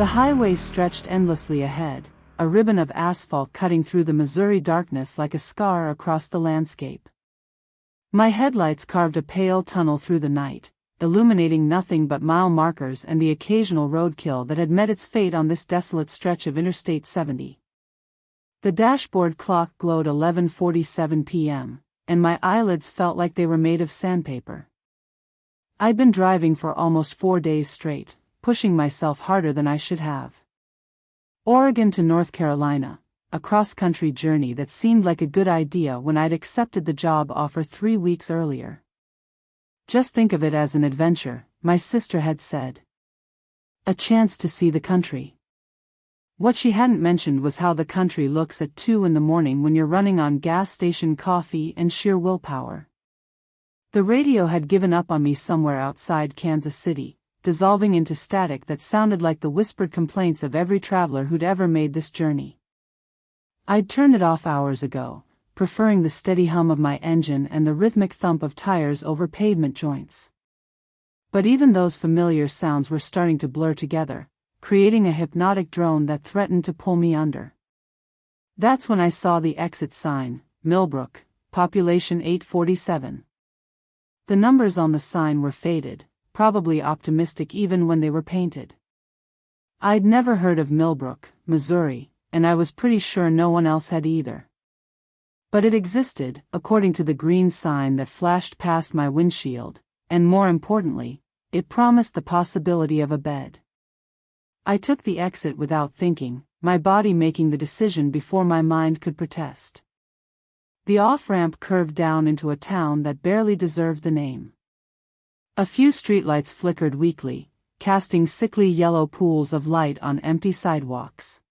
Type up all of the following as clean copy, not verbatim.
The highway stretched endlessly ahead, a ribbon of asphalt cutting through the Missouri darkness like a scar across the landscape. My headlights carved a pale tunnel through the night, illuminating nothing but mile markers and the occasional roadkill that had met its fate on this desolate stretch of Interstate 70. The dashboard clock glowed 11:47 p.m., and my eyelids felt like they were made of sandpaper. I'd been driving for almost 4 days straight, pushing myself harder than I should have. Oregon to North Carolina, a cross-country journey that seemed like a good idea when I'd accepted the job offer 3 weeks earlier. Just think of it as an adventure, my sister had said. A chance to see the country. What she hadn't mentioned was how the country looks at 2 in the morning when you're running on gas station coffee and sheer willpower. The radio had given up on me somewhere outside Kansas City, dissolving into static that sounded like the whispered complaints of every traveler who'd ever made this journey. I'd turned it off hours ago, preferring the steady hum of my engine and the rhythmic thump of tires over pavement joints. But even those familiar sounds were starting to blur together, creating a hypnotic drone that threatened to pull me under. That's when I saw the exit sign, Millbrook, population 847. The numbers on the sign were faded, probably optimistic even when they were painted. I'd never heard of Millbrook, Missouri, and I was pretty sure no one else had either. But it existed, according to the green sign that flashed past my windshield, and more importantly, it promised the possibility of a bed. I took the exit without thinking, my body making the decision before my mind could protest. The off-ramp curved down into a town that barely deserved the name. A few streetlights flickered weakly, casting sickly yellow pools of light on empty sidewalks.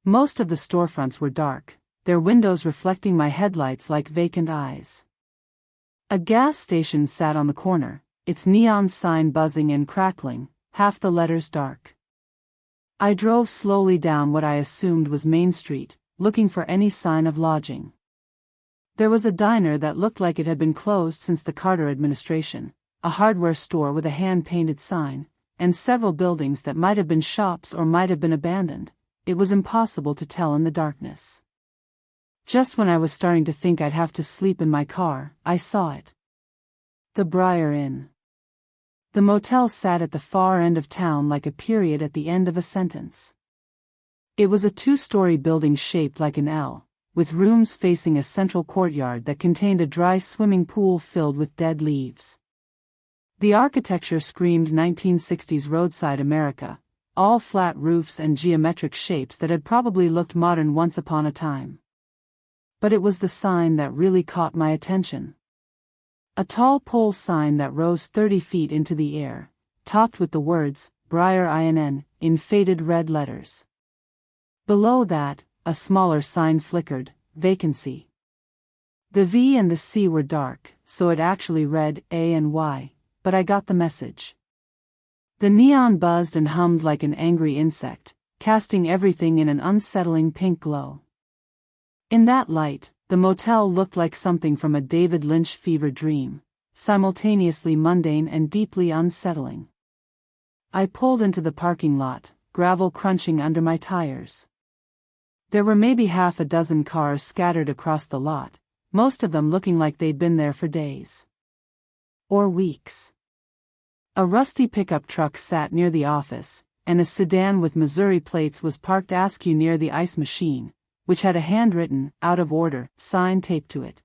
Most of the storefronts were dark, their windows reflecting my headlights like vacant eyes. A gas station sat on the corner, its neon sign buzzing and crackling, half the letters dark. I drove slowly down what I assumed was Main Street, looking for any sign of lodging. There was a diner that looked like it had been closed since the Carter administration, a hardware store with a hand-painted sign, and several buildings that might have been shops or might have been abandoned. It was impossible to tell in the darkness. Just when I was starting to think I'd have to sleep in my car, I saw it. The Briar Inn. The motel sat at the far end of town like a period at the end of a sentence. It was a 2-story building shaped like an L, with rooms facing a central courtyard that contained a dry swimming pool filled with dead leaves. The architecture screamed 1960s roadside America, all flat roofs and geometric shapes that had probably looked modern once upon a time. But it was the sign that really caught my attention. A tall pole sign that rose 30 feet into the air, topped with the words, Briar Inn, in faded red letters. Below that, a smaller sign flickered, vacancy. The V and the C were dark, so it actually read A and Y, but I got the message. The neon buzzed and hummed like an angry insect, casting everything in an unsettling pink glow. In that light, the motel looked like something from a David Lynch fever dream, simultaneously mundane and deeply unsettling. I pulled into the parking lot, gravel crunching under my tires. There were maybe half a dozen cars scattered across the lot, most of them looking like they'd been there for days. Or weeks. A rusty pickup truck sat near the office, and a sedan with Missouri plates was parked askew near the ice machine, which had a handwritten, out of order, sign taped to it.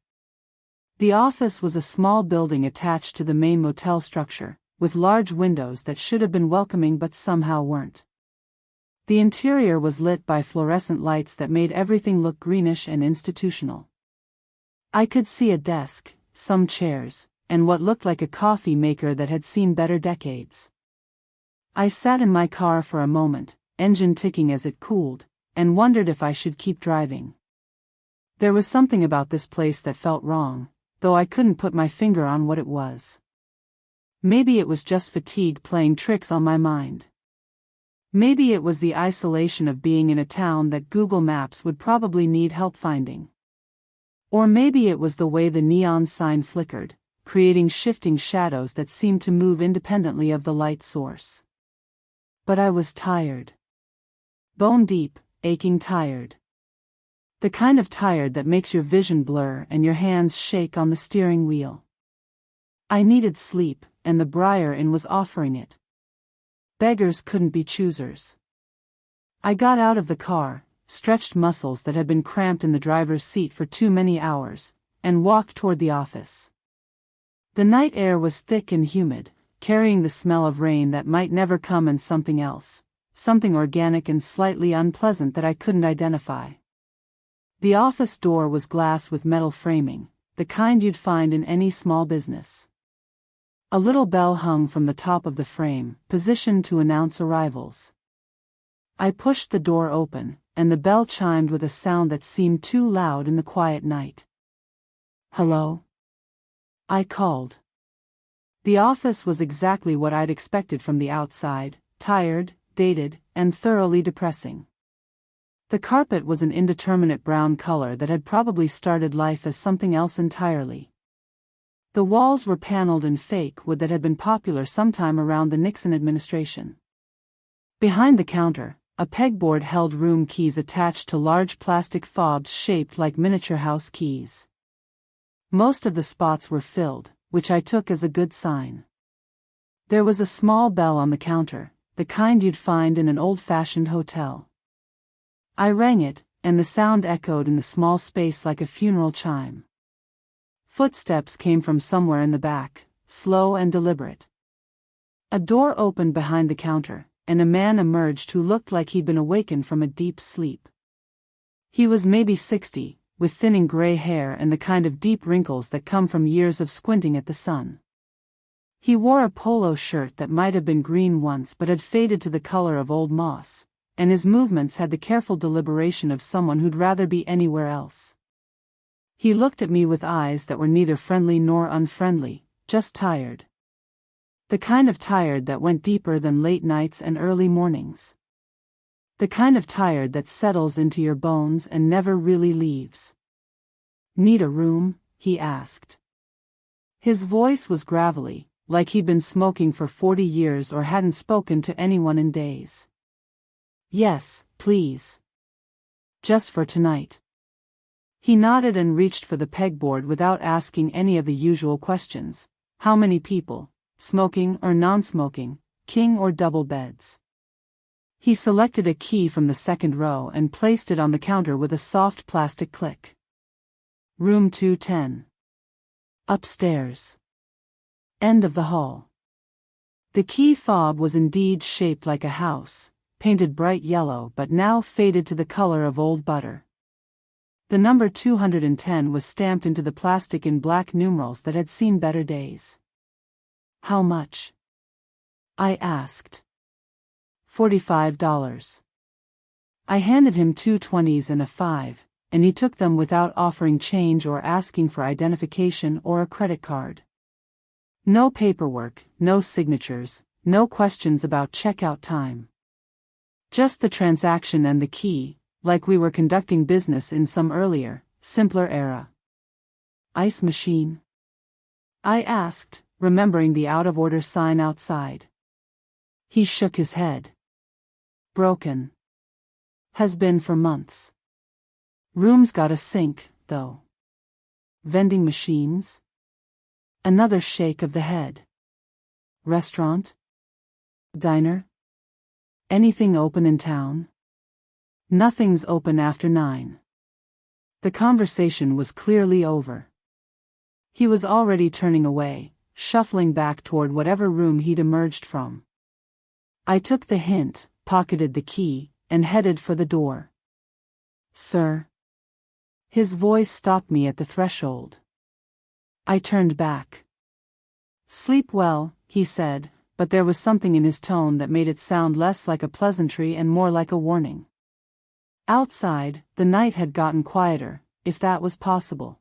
The office was a small building attached to the main motel structure, with large windows that should have been welcoming but somehow weren't. The interior was lit by fluorescent lights that made everything look greenish and institutional. I could see a desk, some chairs, and what looked like a coffee maker that had seen better decades. I sat in my car for a moment, engine ticking as it cooled, and wondered if I should keep driving. There was something about this place that felt wrong, though I couldn't put my finger on what it was. Maybe it was just fatigue playing tricks on my mind. Maybe it was the isolation of being in a town that Google Maps would probably need help finding. Or maybe it was the way the neon sign flickered, creating shifting shadows that seemed to move independently of the light source. But I was tired. Bone deep, aching tired. The kind of tired that makes your vision blur and your hands shake on the steering wheel. I needed sleep, and the Briar Inn was offering it. Beggars couldn't be choosers. I got out of the car, stretched muscles that had been cramped in the driver's seat for too many hours, and walked toward the office. The night air was thick and humid, carrying the smell of rain that might never come and something else, something organic and slightly unpleasant that I couldn't identify. The office door was glass with metal framing, the kind you'd find in any small business. A little bell hung from the top of the frame, positioned to announce arrivals. I pushed the door open, and the bell chimed with a sound that seemed too loud in the quiet night. "Hello?" I called. The office was exactly what I'd expected from the outside, tired, dated, and thoroughly depressing. The carpet was an indeterminate brown color that had probably started life as something else entirely. The walls were paneled in fake wood that had been popular sometime around the Nixon administration. Behind the counter, a pegboard held room keys attached to large plastic fobs shaped like miniature house keys. Most of the spots were filled, which I took as a good sign. There was a small bell on the counter, the kind you'd find in an old-fashioned hotel. I rang it, and the sound echoed in the small space like a funeral chime. Footsteps came from somewhere in the back, slow and deliberate. A door opened behind the counter, and a man emerged who looked like he'd been awakened from a deep sleep. He was maybe 60, with thinning gray hair and the kind of deep wrinkles that come from years of squinting at the sun. He wore a polo shirt that might have been green once but had faded to the color of old moss, and his movements had the careful deliberation of someone who'd rather be anywhere else. He looked at me with eyes that were neither friendly nor unfriendly, just tired. The kind of tired that went deeper than late nights and early mornings. The kind of tired that settles into your bones and never really leaves. "Need a room?" he asked. His voice was gravelly, like he'd been smoking for 40 years or hadn't spoken to anyone in days. "Yes, please. Just for tonight." He nodded and reached for the pegboard without asking any of the usual questions. How many people, smoking or non-smoking, king or double beds? He selected a key from the second row and placed it on the counter with a soft plastic click. "Room 210. Upstairs. End of the hall." The key fob was indeed shaped like a house, painted bright yellow but now faded to the color of old butter. The number 210 was stamped into the plastic in black numerals that had seen better days. "How much?" I asked. $45. I handed him 2 20s and a 5, and he took them without offering change or asking for identification or a credit card. No paperwork, no signatures, no questions about checkout time. Just the transaction and the key, like we were conducting business in some earlier, simpler era. "Ice machine?" I asked, remembering the out-of-order sign outside. He shook his head. "Broken. Has been for months. Room's got a sink, though." "Vending machines?" Another shake of the head. "Restaurant? Diner? Anything open in town?" "Nothing's open after 9. The conversation was clearly over. He was already turning away, shuffling back toward whatever room he'd emerged from. I took the hint, pocketed the key, and headed for the door. "Sir?" His voice stopped me at the threshold. I turned back. "Sleep well," he said, but there was something in his tone that made it sound less like a pleasantry and more like a warning. Outside, the night had gotten quieter, if that was possible.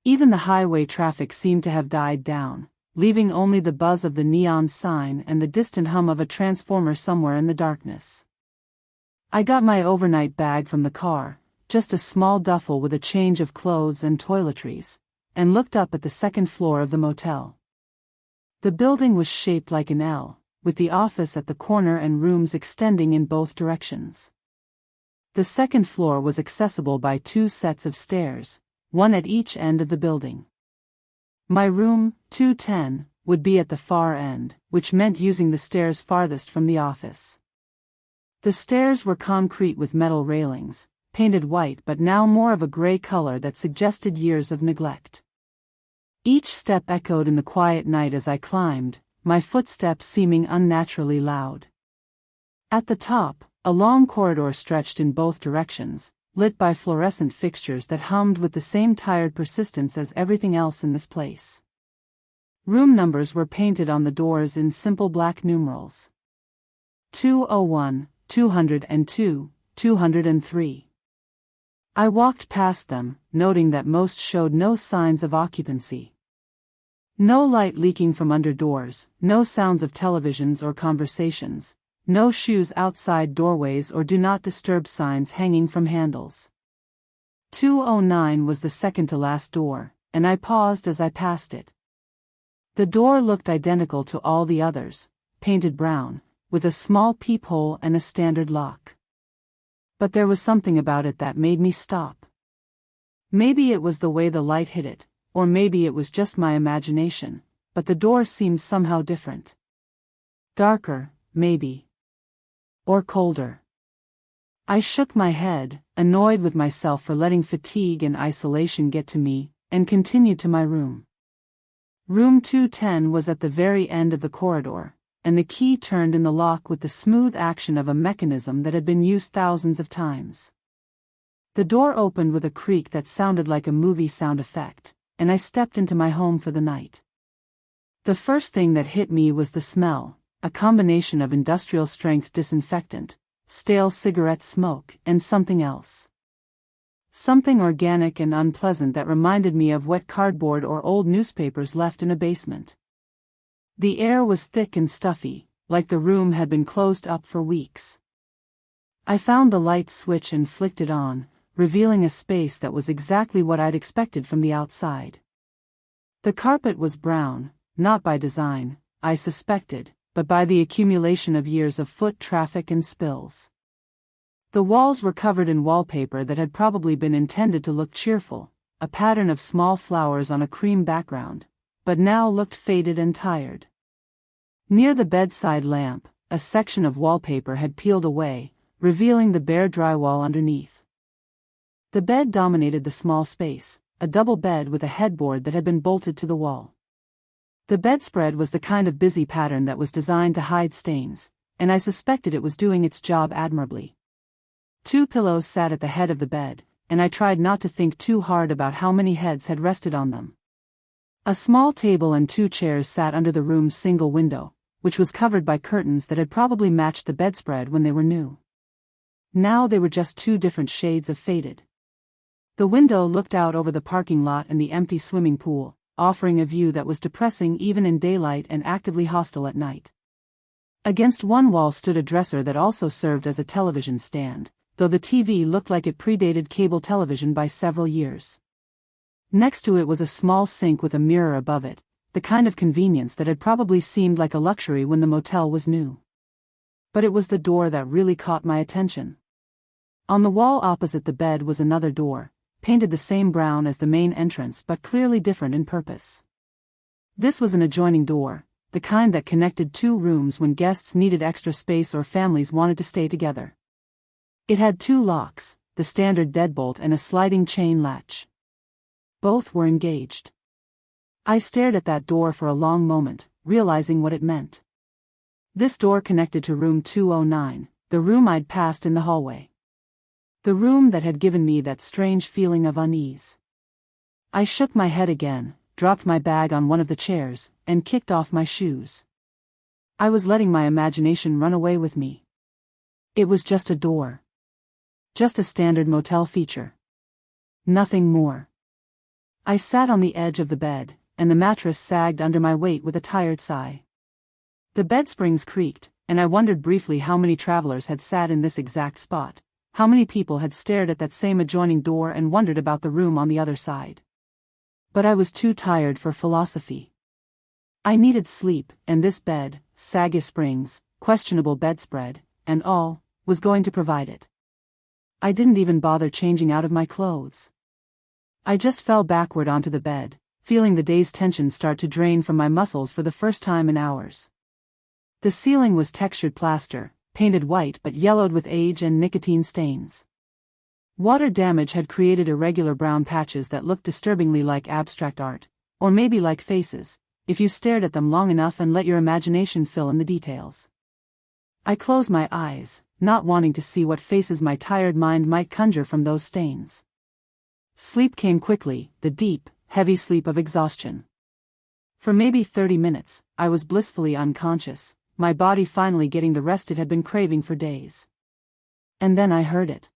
Even the highway traffic seemed to have died down, leaving only the buzz of the neon sign and the distant hum of a transformer somewhere in the darkness. I got my overnight bag from the car, just a small duffel with a change of clothes and toiletries, and looked up at the second floor of the motel. The building was shaped like an L, with the office at the corner and rooms extending in both directions. The second floor was accessible by 2 sets of stairs, one at each end of the building. My room, 210, would be at the far end, which meant using the stairs farthest from the office. The stairs were concrete with metal railings, painted white but now more of a gray color that suggested years of neglect. Each step echoed in the quiet night as I climbed, my footsteps seeming unnaturally loud. At the top, a long corridor stretched in both directions, lit by fluorescent fixtures that hummed with the same tired persistence as everything else in this place. Room numbers were painted on the doors in simple black numerals. 201, 202, 203. I walked past them, noting that most showed no signs of occupancy. No light leaking from under doors, no sounds of televisions or conversations, no shoes outside doorways or do not disturb signs hanging from handles. 209 was the second to last door, and I paused as I passed it. The door looked identical to all the others, painted brown, with a small peephole and a standard lock. But there was something about it that made me stop. Maybe it was the way the light hit it, or maybe it was just my imagination, but the door seemed somehow different. Darker, maybe. Or colder. I shook my head, annoyed with myself for letting fatigue and isolation get to me, and continued to my room. Room 210 was at the very end of the corridor, and the key turned in the lock with the smooth action of a mechanism that had been used thousands of times. The door opened with a creak that sounded like a movie sound effect, and I stepped into my home for the night. The first thing that hit me was the smell, a combination of industrial-strength disinfectant, stale cigarette smoke, and something else. Something organic and unpleasant that reminded me of wet cardboard or old newspapers left in a basement. The air was thick and stuffy, like the room had been closed up for weeks. I found the light switch and flicked it on, revealing a space that was exactly what I'd expected from the outside. The carpet was brown, not by design, I suspected, but by the accumulation of years of foot traffic and spills. The walls were covered in wallpaper that had probably been intended to look cheerful, a pattern of small flowers on a cream background, but now looked faded and tired. Near the bedside lamp, a section of wallpaper had peeled away, revealing the bare drywall underneath. The bed dominated the small space, a double bed with a headboard that had been bolted to the wall. The bedspread was the kind of busy pattern that was designed to hide stains, and I suspected it was doing its job admirably. 2 pillows sat at the head of the bed, and I tried not to think too hard about how many heads had rested on them. A small table and 2 chairs sat under the room's single window, which was covered by curtains that had probably matched the bedspread when they were new. Now they were just 2 different shades of faded. The window looked out over the parking lot and the empty swimming pool, offering a view that was depressing even in daylight and actively hostile at night. Against one wall stood a dresser that also served as a television stand, though the TV looked like it predated cable television by several years. Next to it was a small sink with a mirror above it, the kind of convenience that had probably seemed like a luxury when the motel was new. But it was the door that really caught my attention. On the wall opposite the bed was another door, painted the same brown as the main entrance but clearly different in purpose. This was an adjoining door, the kind that connected 2 rooms when guests needed extra space or families wanted to stay together. It had 2 locks, the standard deadbolt and a sliding chain latch. Both were engaged. I stared at that door for a long moment, realizing what it meant. This door connected to room 209, the room I'd passed in the hallway. The room that had given me that strange feeling of unease. I shook my head again, dropped my bag on one of the chairs, and kicked off my shoes. I was letting my imagination run away with me. It was just a door. Just a standard motel feature. Nothing more. I sat on the edge of the bed, and the mattress sagged under my weight with a tired sigh. The bed springs creaked, and I wondered briefly how many travelers had sat in this exact spot, how many people had stared at that same adjoining door and wondered about the room on the other side. But I was too tired for philosophy. I needed sleep, and this bed, saggy springs, questionable bedspread, and all, was going to provide it. I didn't even bother changing out of my clothes. I just fell backward onto the bed, feeling the day's tension start to drain from my muscles for the first time in hours. The ceiling was textured plaster, painted white but yellowed with age and nicotine stains. Water damage had created irregular brown patches that looked disturbingly like abstract art, or maybe like faces, if you stared at them long enough and let your imagination fill in the details. I closed my eyes, not wanting to see what faces my tired mind might conjure from those stains. Sleep came quickly, the deep, heavy sleep of exhaustion. For maybe 30 minutes, I was blissfully unconscious, my body finally getting the rest it had been craving for days. And then I heard it.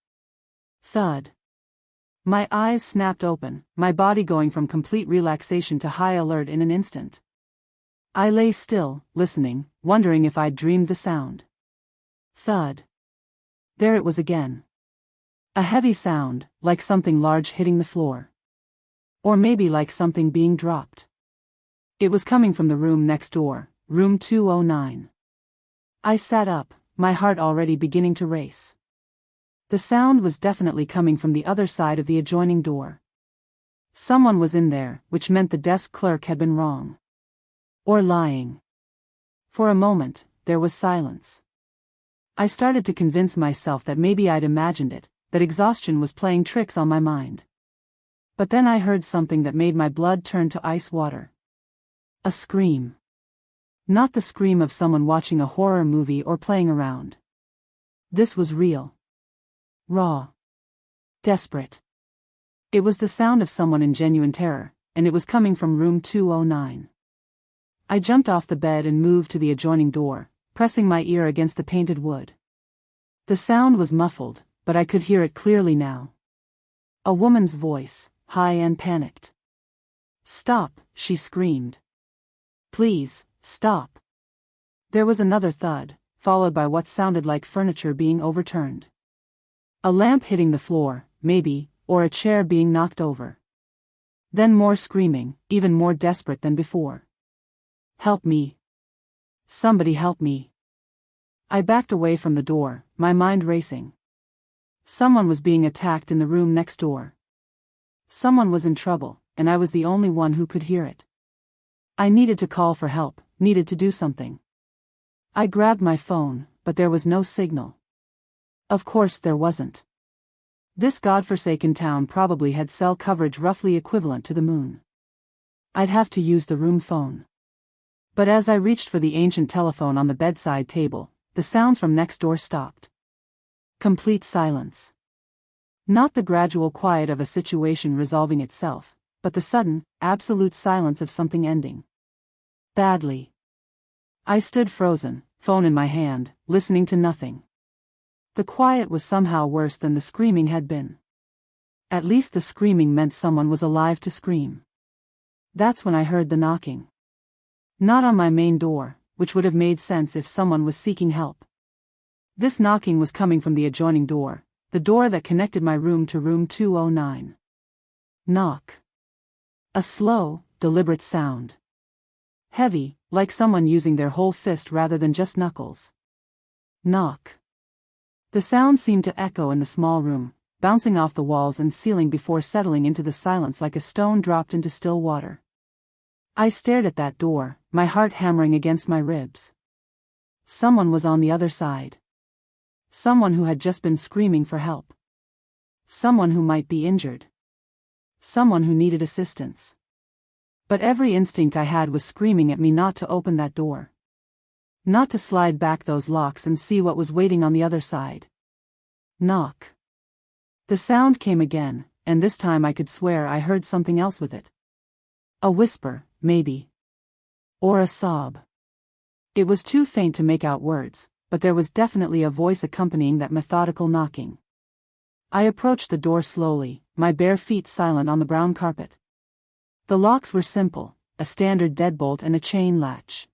Thud. My eyes snapped open, my body going from complete relaxation to high alert in an instant. I lay still, listening, wondering if I'd dreamed the sound. Thud. There it was again. A heavy sound, like something large hitting the floor. Or maybe like something being dropped. It was coming from the room next door, room 209. I sat up, my heart already beginning to race. The sound was definitely coming from the other side of the adjoining door. Someone was in there, which meant the desk clerk had been wrong. Or lying. For a moment, there was silence. I started to convince myself that maybe I'd imagined it, that exhaustion was playing tricks on my mind. But then I heard something that made my blood turn to ice water. A scream. Not the scream of someone watching a horror movie or playing around. This was real. Raw. Desperate. It was the sound of someone in genuine terror, and it was coming from room 209. I jumped off the bed and moved to the adjoining door, pressing my ear against the painted wood. The sound was muffled, but I could hear it clearly now. A woman's voice, high and panicked. "Stop," she screamed. "Please, stop." There was another thud, followed by what sounded like furniture being overturned. A lamp hitting the floor, maybe, or a chair being knocked over. Then more screaming, even more desperate than before. "Help me. Somebody help me." I backed away from the door, my mind racing. Someone was being attacked in the room next door. Someone was in trouble, and I was the only one who could hear it. I needed to call for help, needed to do something. I grabbed my phone, but there was no signal. Of course there wasn't. This godforsaken town probably had cell coverage roughly equivalent to the moon. I'd have to use the room phone. But as I reached for the ancient telephone on the bedside table, the sounds from next door stopped. Complete silence. Not the gradual quiet of a situation resolving itself, but the sudden, absolute silence of something ending. Badly. I stood frozen, phone in my hand, listening to nothing. The quiet was somehow worse than the screaming had been. At least the screaming meant someone was alive to scream. That's when I heard the knocking. Not on my main door, which would have made sense if someone was seeking help. This knocking was coming from the adjoining door, the door that connected my room to room 209. Knock. A slow, deliberate sound. Heavy, like someone using their whole fist rather than just knuckles. Knock. The sound seemed to echo in the small room, bouncing off the walls and ceiling before settling into the silence like a stone dropped into still water. I stared at that door, my heart hammering against my ribs. Someone was on the other side. Someone who had just been screaming for help. Someone who might be injured. Someone who needed assistance. But every instinct I had was screaming at me not to open that door. Not to slide back those locks and see what was waiting on the other side. Knock. The sound came again, and this time I could swear I heard something else with it. A whisper, maybe. Or a sob. It was too faint to make out words, but there was definitely a voice accompanying that methodical knocking. I approached the door slowly, my bare feet silent on the brown carpet. The locks were simple, a standard deadbolt and a chain latch.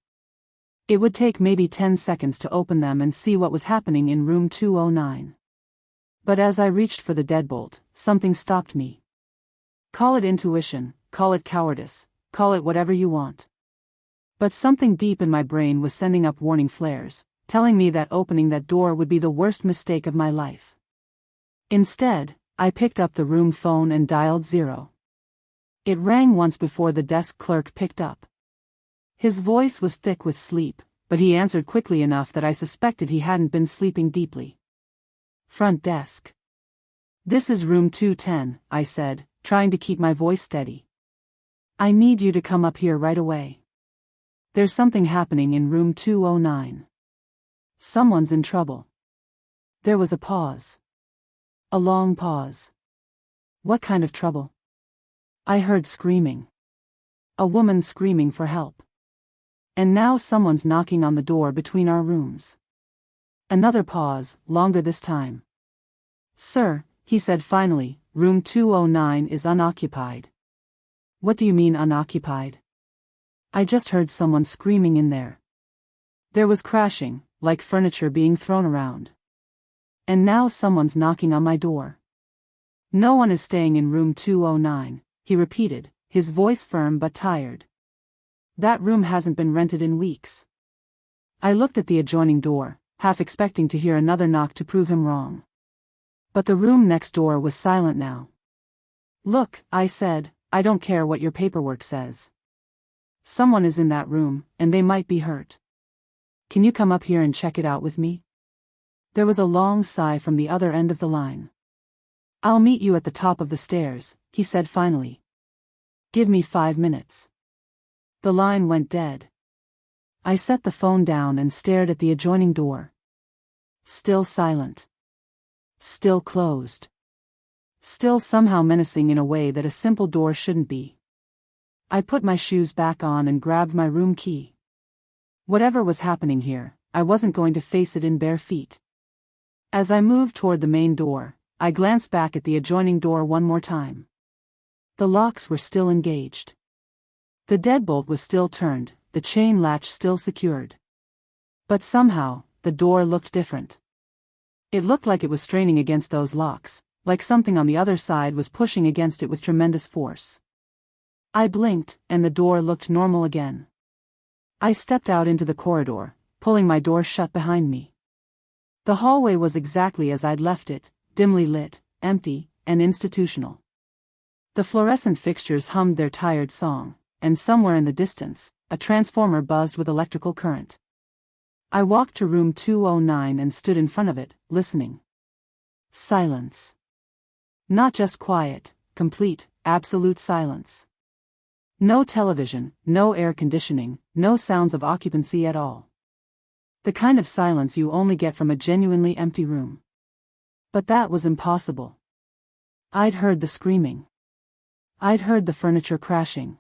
It would take maybe 10 seconds to open them and see what was happening in room 209. But as I reached for the deadbolt, something stopped me. Call it intuition, call it cowardice, call it whatever you want. But something deep in my brain was sending up warning flares, telling me that opening that door would be the worst mistake of my life. Instead, I picked up the room phone and dialed 0. It rang once before the desk clerk picked up. His voice was thick with sleep, but he answered quickly enough that I suspected he hadn't been sleeping deeply. Front desk. "This is room 210, I said, trying to keep my voice steady. "I need you to come up here right away. There's something happening in room 209. Someone's in trouble." There was a pause. A long pause. What kind of trouble? I heard screaming. A woman screaming for help. And now someone's knocking on the door between our rooms. Another pause, longer this time. "Sir," he said finally, "room 209 is unoccupied." "What do you mean unoccupied?" "I just heard someone screaming in there." There was crashing, like furniture being thrown around. "And now someone's knocking on my door." "No one is staying in room 209, he repeated, his voice firm but tired. "That room hasn't been rented in weeks." I looked at the adjoining door, half expecting to hear another knock to prove him wrong. But the room next door was silent now. "Look," I said, "I don't care what your paperwork says. Someone is in that room, and they might be hurt. Can you come up here and check it out with me?" There was a long sigh from the other end of the line. "I'll meet you at the top of the stairs," he said finally. "Give me 5 minutes." The line went dead. I set the phone down and stared at the adjoining door. Still silent. Still closed. Still somehow menacing in a way that a simple door shouldn't be. I put my shoes back on and grabbed my room key. Whatever was happening here, I wasn't going to face it in bare feet. As I moved toward the main door, I glanced back at the adjoining door one more time. The locks were still engaged. The deadbolt was still turned, the chain latch still secured. But somehow, the door looked different. It looked like it was straining against those locks, like something on the other side was pushing against it with tremendous force. I blinked, and the door looked normal again. I stepped out into the corridor, pulling my door shut behind me. The hallway was exactly as I'd left it, dimly lit, empty, and institutional. The fluorescent fixtures hummed their tired song, and somewhere in the distance, a transformer buzzed with electrical current. I walked to room 209 and stood in front of it, listening. Silence. Not just quiet, complete, absolute silence. No television, no air conditioning, no sounds of occupancy at all. The kind of silence you only get from a genuinely empty room. But that was impossible. I'd heard the screaming. I'd heard the furniture crashing.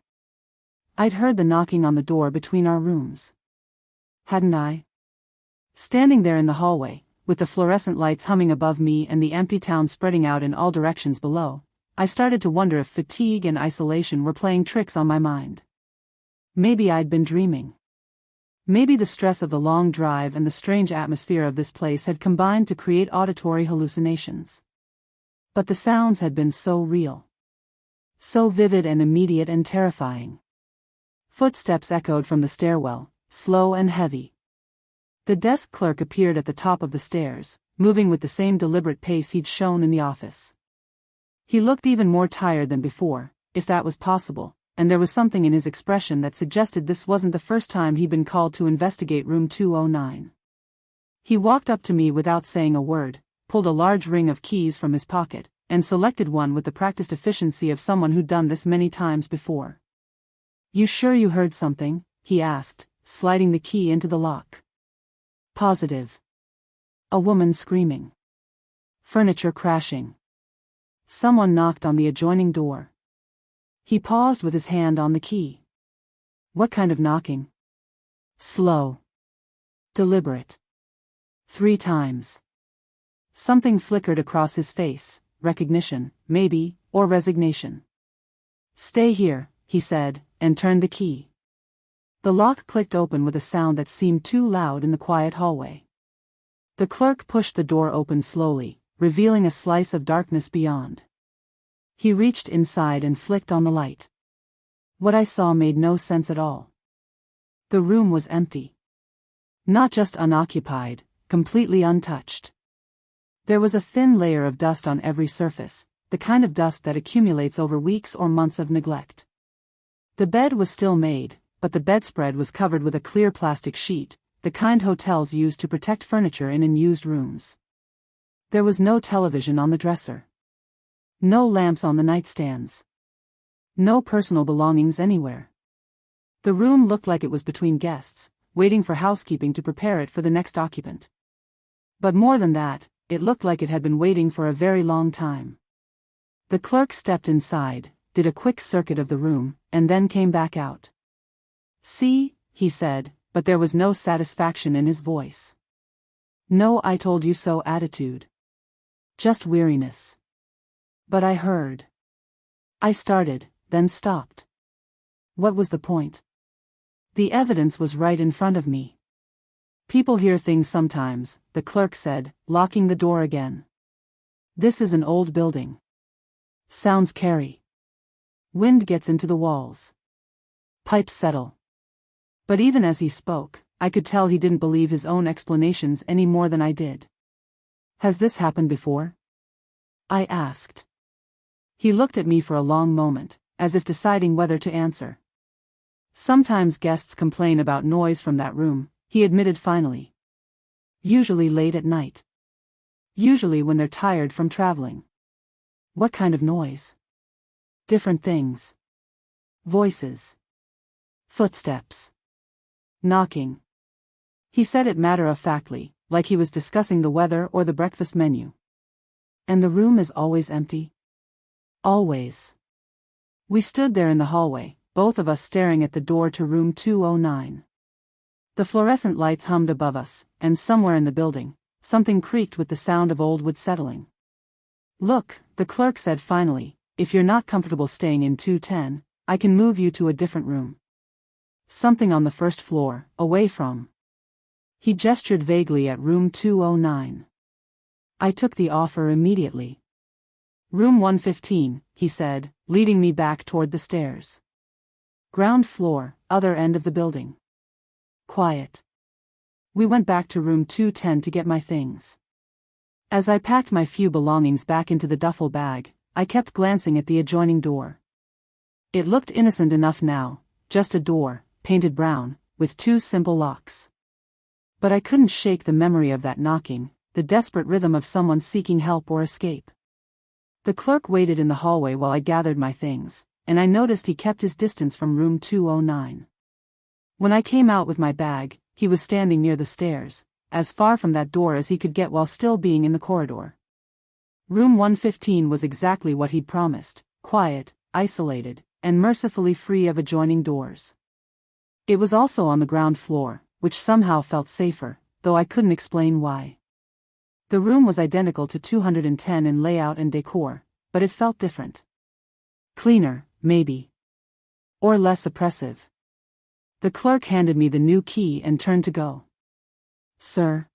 I'd heard the knocking on the door between our rooms. Hadn't I? Standing there in the hallway, with the fluorescent lights humming above me and the empty town spreading out in all directions below, I started to wonder if fatigue and isolation were playing tricks on my mind. Maybe I'd been dreaming. Maybe the stress of the long drive and the strange atmosphere of this place had combined to create auditory hallucinations. But the sounds had been so real. So vivid and immediate and terrifying. Footsteps echoed from the stairwell, slow and heavy. The desk clerk appeared at the top of the stairs, moving with the same deliberate pace he'd shown in the office. He looked even more tired than before, if that was possible, and there was something in his expression that suggested this wasn't the first time he'd been called to investigate room 209. He walked up to me without saying a word, pulled a large ring of keys from his pocket, and selected one with the practiced efficiency of someone who'd done this many times before. "You sure you heard something?" he asked, sliding the key into the lock. "Positive." A woman screaming. Furniture crashing. Someone knocked on the adjoining door. He paused with his hand on the key. "What kind of knocking?" "Slow. Deliberate. 3 times. Something flickered across his face, recognition, maybe, or resignation. "Stay here," he said, and turned the key. The lock clicked open with a sound that seemed too loud in the quiet hallway. The clerk pushed the door open slowly, revealing a slice of darkness beyond. He reached inside and flicked on the light. What I saw made no sense at all. The room was empty. Not just unoccupied, completely untouched. There was a thin layer of dust on every surface, the kind of dust that accumulates over weeks or months of neglect. The bed was still made, but the bedspread was covered with a clear plastic sheet, the kind hotels use to protect furniture in unused rooms. There was no television on the dresser. No lamps on the nightstands. No personal belongings anywhere. The room looked like it was between guests, waiting for housekeeping to prepare it for the next occupant. But more than that, it looked like it had been waiting for a very long time. The clerk stepped inside, did a quick circuit of the room, and then came back out. "See," he said, but there was no satisfaction in his voice. No "I told you so" attitude. Just weariness. But I heard. I started, then stopped. What was the point? The evidence was right in front of me. "People hear things sometimes," the clerk said, locking the door again. "This is an old building. Sounds carry. Wind gets into the walls. Pipes settle." But even as he spoke, I could tell he didn't believe his own explanations any more than I did. "Has this happened before?" I asked. He looked at me for a long moment, as if deciding whether to answer. "Sometimes guests complain about noise from that room," he admitted finally. "Usually late at night. Usually when they're tired from traveling." "What kind of noise?" "Different things. Voices. Footsteps. Knocking." He said it matter-of-factly, like he was discussing the weather or the breakfast menu. "And the room is always empty?" "Always." We stood there in the hallway, both of us staring at the door to room 209. The fluorescent lights hummed above us, and somewhere in the building, something creaked with the sound of old wood settling. "Look," the clerk said finally, "if you're not comfortable staying in 210, I can move you to a different room. Something on the first floor, away from." He gestured vaguely at room 209. I took the offer immediately. "Room 115, he said, leading me back toward the stairs. "Ground floor, other end of the building. Quiet." We went back to room 210 to get my things. As I packed my few belongings back into the duffel bag, I kept glancing at the adjoining door. It looked innocent enough now, just a door, painted brown, with two simple locks. But I couldn't shake the memory of that knocking, the desperate rhythm of someone seeking help or escape. The clerk waited in the hallway while I gathered my things, and I noticed he kept his distance from room 209. When I came out with my bag, he was standing near the stairs, as far from that door as he could get while still being in the corridor. Room 115 was exactly what he'd promised, quiet, isolated, and mercifully free of adjoining doors. It was also on the ground floor, which somehow felt safer, though I couldn't explain why. The room was identical to 210 in layout and decor, but it felt different. Cleaner, maybe. Or less oppressive. The clerk handed me the new key and turned to go. "Sir?"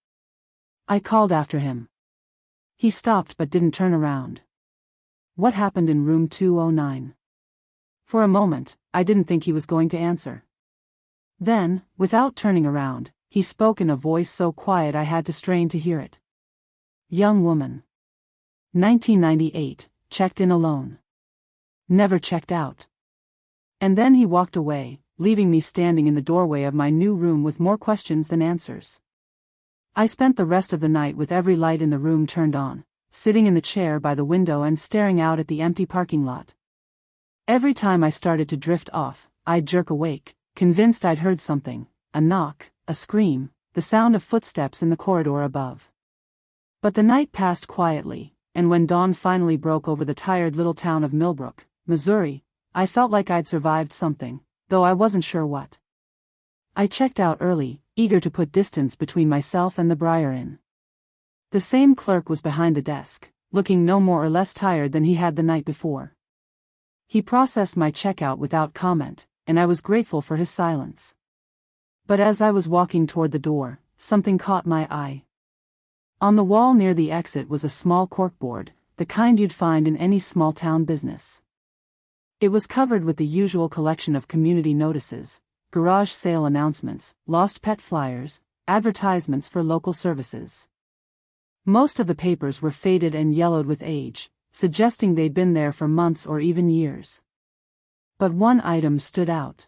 I called after him. He stopped but didn't turn around. "What happened in room 209? For a moment, I didn't think he was going to answer. Then, without turning around, he spoke in a voice so quiet I had to strain to hear it. "Young woman. 1998, checked in alone. Never checked out." And then he walked away, leaving me standing in the doorway of my new room with more questions than answers. I spent the rest of the night with every light in the room turned on, sitting in the chair by the window and staring out at the empty parking lot. Every time I started to drift off, I'd jerk awake, convinced I'd heard something, a knock, a scream, the sound of footsteps in the corridor above. But the night passed quietly, and when dawn finally broke over the tired little town of Millbrook, Missouri, I felt like I'd survived something, though I wasn't sure what. I checked out early, eager to put distance between myself and the Briar Inn. The same clerk was behind the desk, looking no more or less tired than he had the night before. He processed my checkout without comment, and I was grateful for his silence. But as I was walking toward the door, something caught my eye. On the wall near the exit was a small corkboard, the kind you'd find in any small-town business. It was covered with the usual collection of community notices: garage sale announcements, lost pet flyers, advertisements for local services. Most of the papers were faded and yellowed with age, suggesting they'd been there for months or even years. But one item stood out.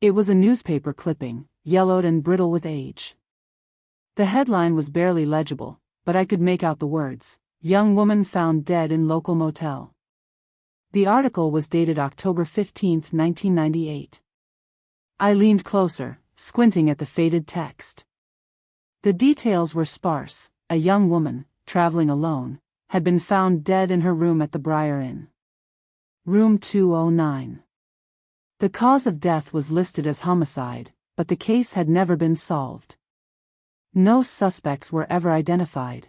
It was a newspaper clipping, yellowed and brittle with age. The headline was barely legible, but I could make out the words, "Young woman found dead in local motel." The article was dated October 15, 1998. I leaned closer, squinting at the faded text. The details were sparse. A young woman, traveling alone, had been found dead in her room at the Briar Inn. Room 209. The cause of death was listed as homicide, but the case had never been solved. No suspects were ever identified.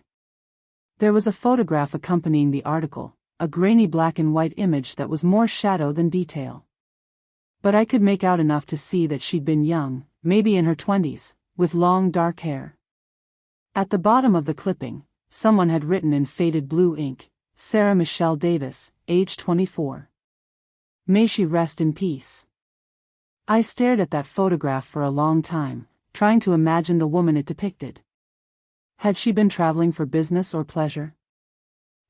There was a photograph accompanying the article, a grainy black and white image that was more shadow than detail. But I could make out enough to see that she'd been young, maybe in her 20s, with long dark hair. At the bottom of the clipping, someone had written in faded blue ink, "Sarah Michelle Davis, age 24. May she rest in peace." I stared at that photograph for a long time, trying to imagine the woman it depicted. Had she been traveling for business or pleasure?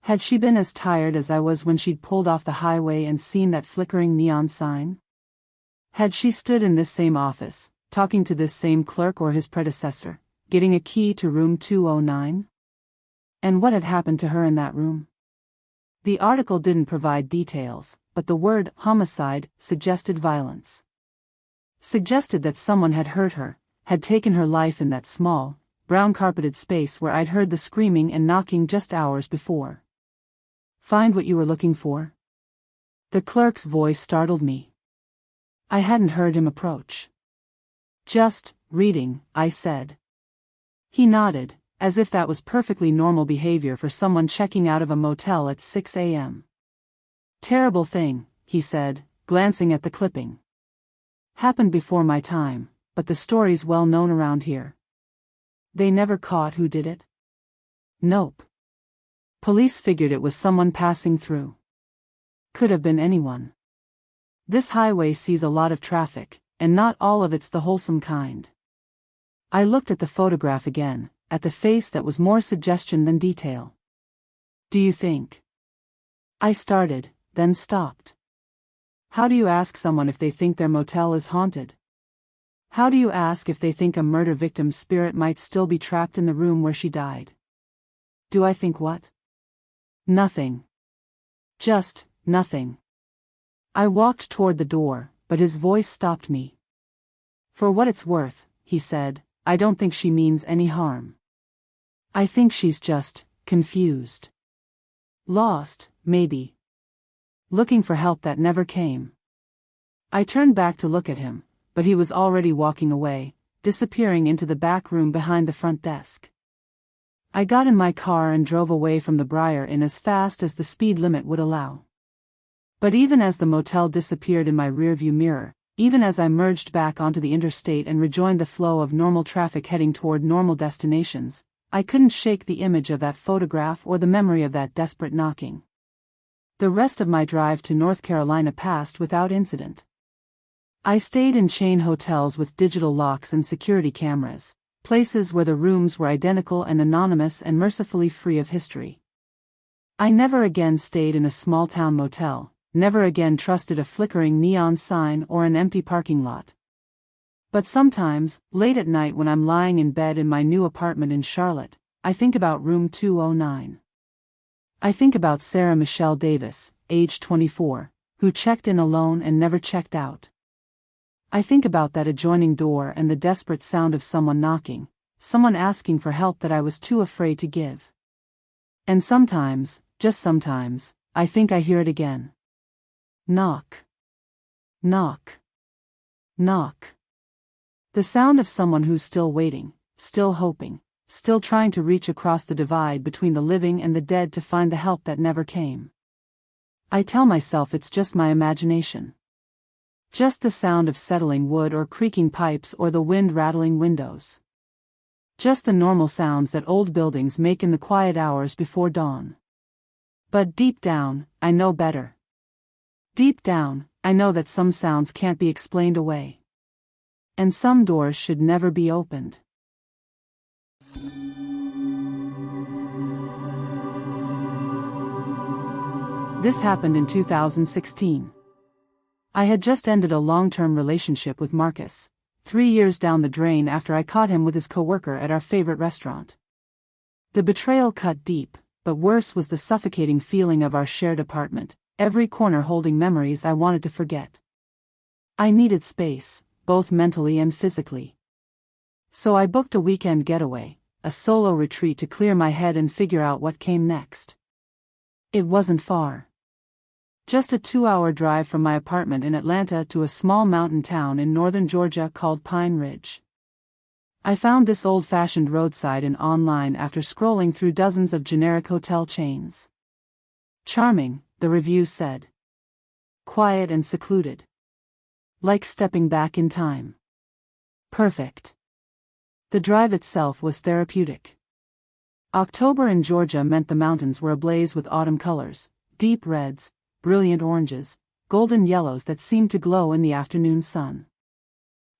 Had she been as tired as I was when she'd pulled off the highway and seen that flickering neon sign? Had she stood in this same office, talking to this same clerk or his predecessor, getting a key to room 209? And what had happened to her in that room? The article didn't provide details, but the word homicide suggested violence. Suggested that someone had hurt her, had taken her life in that small, brown-carpeted space where I'd heard the screaming and knocking just hours before. "Find what you were looking for?" The clerk's voice startled me. I hadn't heard him approach. "Just reading," I said. He nodded, as if that was perfectly normal behavior for someone checking out of a motel at 6 a.m. "Terrible thing," he said, glancing at the clipping. "Happened before my time, but the story's well known around here." "They never caught who did it?" "Nope. Police figured it was someone passing through. Could have been anyone. This highway sees a lot of traffic, and not all of it's the wholesome kind." I looked at the photograph again, at the face that was more suggestion than detail. "Do you think?" I started, then stopped. How do you ask someone if they think their motel is haunted? How do you ask if they think a murder victim's spirit might still be trapped in the room where she died? Do I think what? Nothing. Just nothing. I walked toward the door, but his voice stopped me. "For what it's worth," he said, "I don't think she means any harm. I think she's just confused. Lost, maybe. Looking for help that never came." I turned back to look at him, but he was already walking away, disappearing into the back room behind the front desk. I got in my car and drove away from the Briar Inn as fast as the speed limit would allow. But even as the motel disappeared in my rearview mirror, even as I merged back onto the interstate and rejoined the flow of normal traffic heading toward normal destinations, I couldn't shake the image of that photograph or the memory of that desperate knocking. The rest of my drive to North Carolina passed without incident. I stayed in chain hotels with digital locks and security cameras, places where the rooms were identical and anonymous and mercifully free of history. I never again stayed in a small-town motel, never again trusted a flickering neon sign or an empty parking lot. But sometimes, late at night when I'm lying in bed in my new apartment in Charlotte, I think about room 209. I think about Sarah Michelle Davis, age 24, who checked in alone and never checked out. I think about that adjoining door and the desperate sound of someone knocking, someone asking for help that I was too afraid to give. And sometimes, just sometimes, I think I hear it again. Knock. Knock. Knock. The sound of someone who's still waiting, still hoping, still trying to reach across the divide between the living and the dead to find the help that never came. I tell myself it's just my imagination. Just the sound of settling wood or creaking pipes or the wind rattling windows. Just the normal sounds that old buildings make in the quiet hours before dawn. But deep down, I know better. Deep down, I know that some sounds can't be explained away. And some doors should never be opened. This happened in 2016. I had just ended a long-term relationship with Marcus, 3 years down the drain after I caught him with his coworker at our favorite restaurant. The betrayal cut deep, but worse was the suffocating feeling of our shared apartment, every corner holding memories I wanted to forget. I needed space, both mentally and physically. So I booked a weekend getaway, a solo retreat to clear my head and figure out what came next. It wasn't far. Just a 2-hour drive from my apartment in Atlanta to a small mountain town in northern Georgia called Pine Ridge. I found this old-fashioned roadside inn online after scrolling through dozens of generic hotel chains. Charming, the reviews said. Quiet and secluded. Like stepping back in time. Perfect. The drive itself was therapeutic. October in Georgia meant the mountains were ablaze with autumn colors, deep reds, brilliant oranges, golden yellows that seemed to glow in the afternoon sun.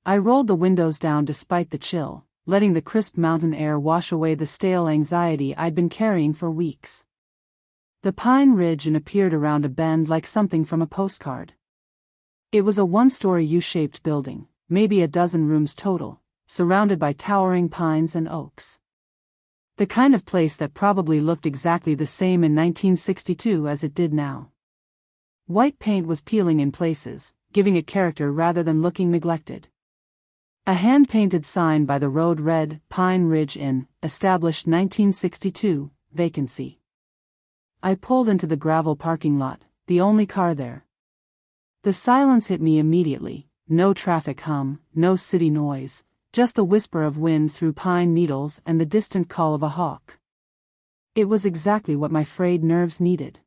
I rolled the windows down despite the chill, letting the crisp mountain air wash away the stale anxiety I'd been carrying for weeks. The Pine Ridge Inn appeared around a bend like something from a postcard. It was a one-story U-shaped building, maybe a dozen rooms total, surrounded by towering pines and oaks. The kind of place that probably looked exactly the same in 1962 as it did now. White paint was peeling in places, giving it character rather than looking neglected. A hand-painted sign by the road read, Pine Ridge Inn, established 1962, vacancy. I pulled into the gravel parking lot, the only car there. The silence hit me immediately, no traffic hum, no city noise, just the whisper of wind through pine needles and the distant call of a hawk. It was exactly what my frayed nerves needed.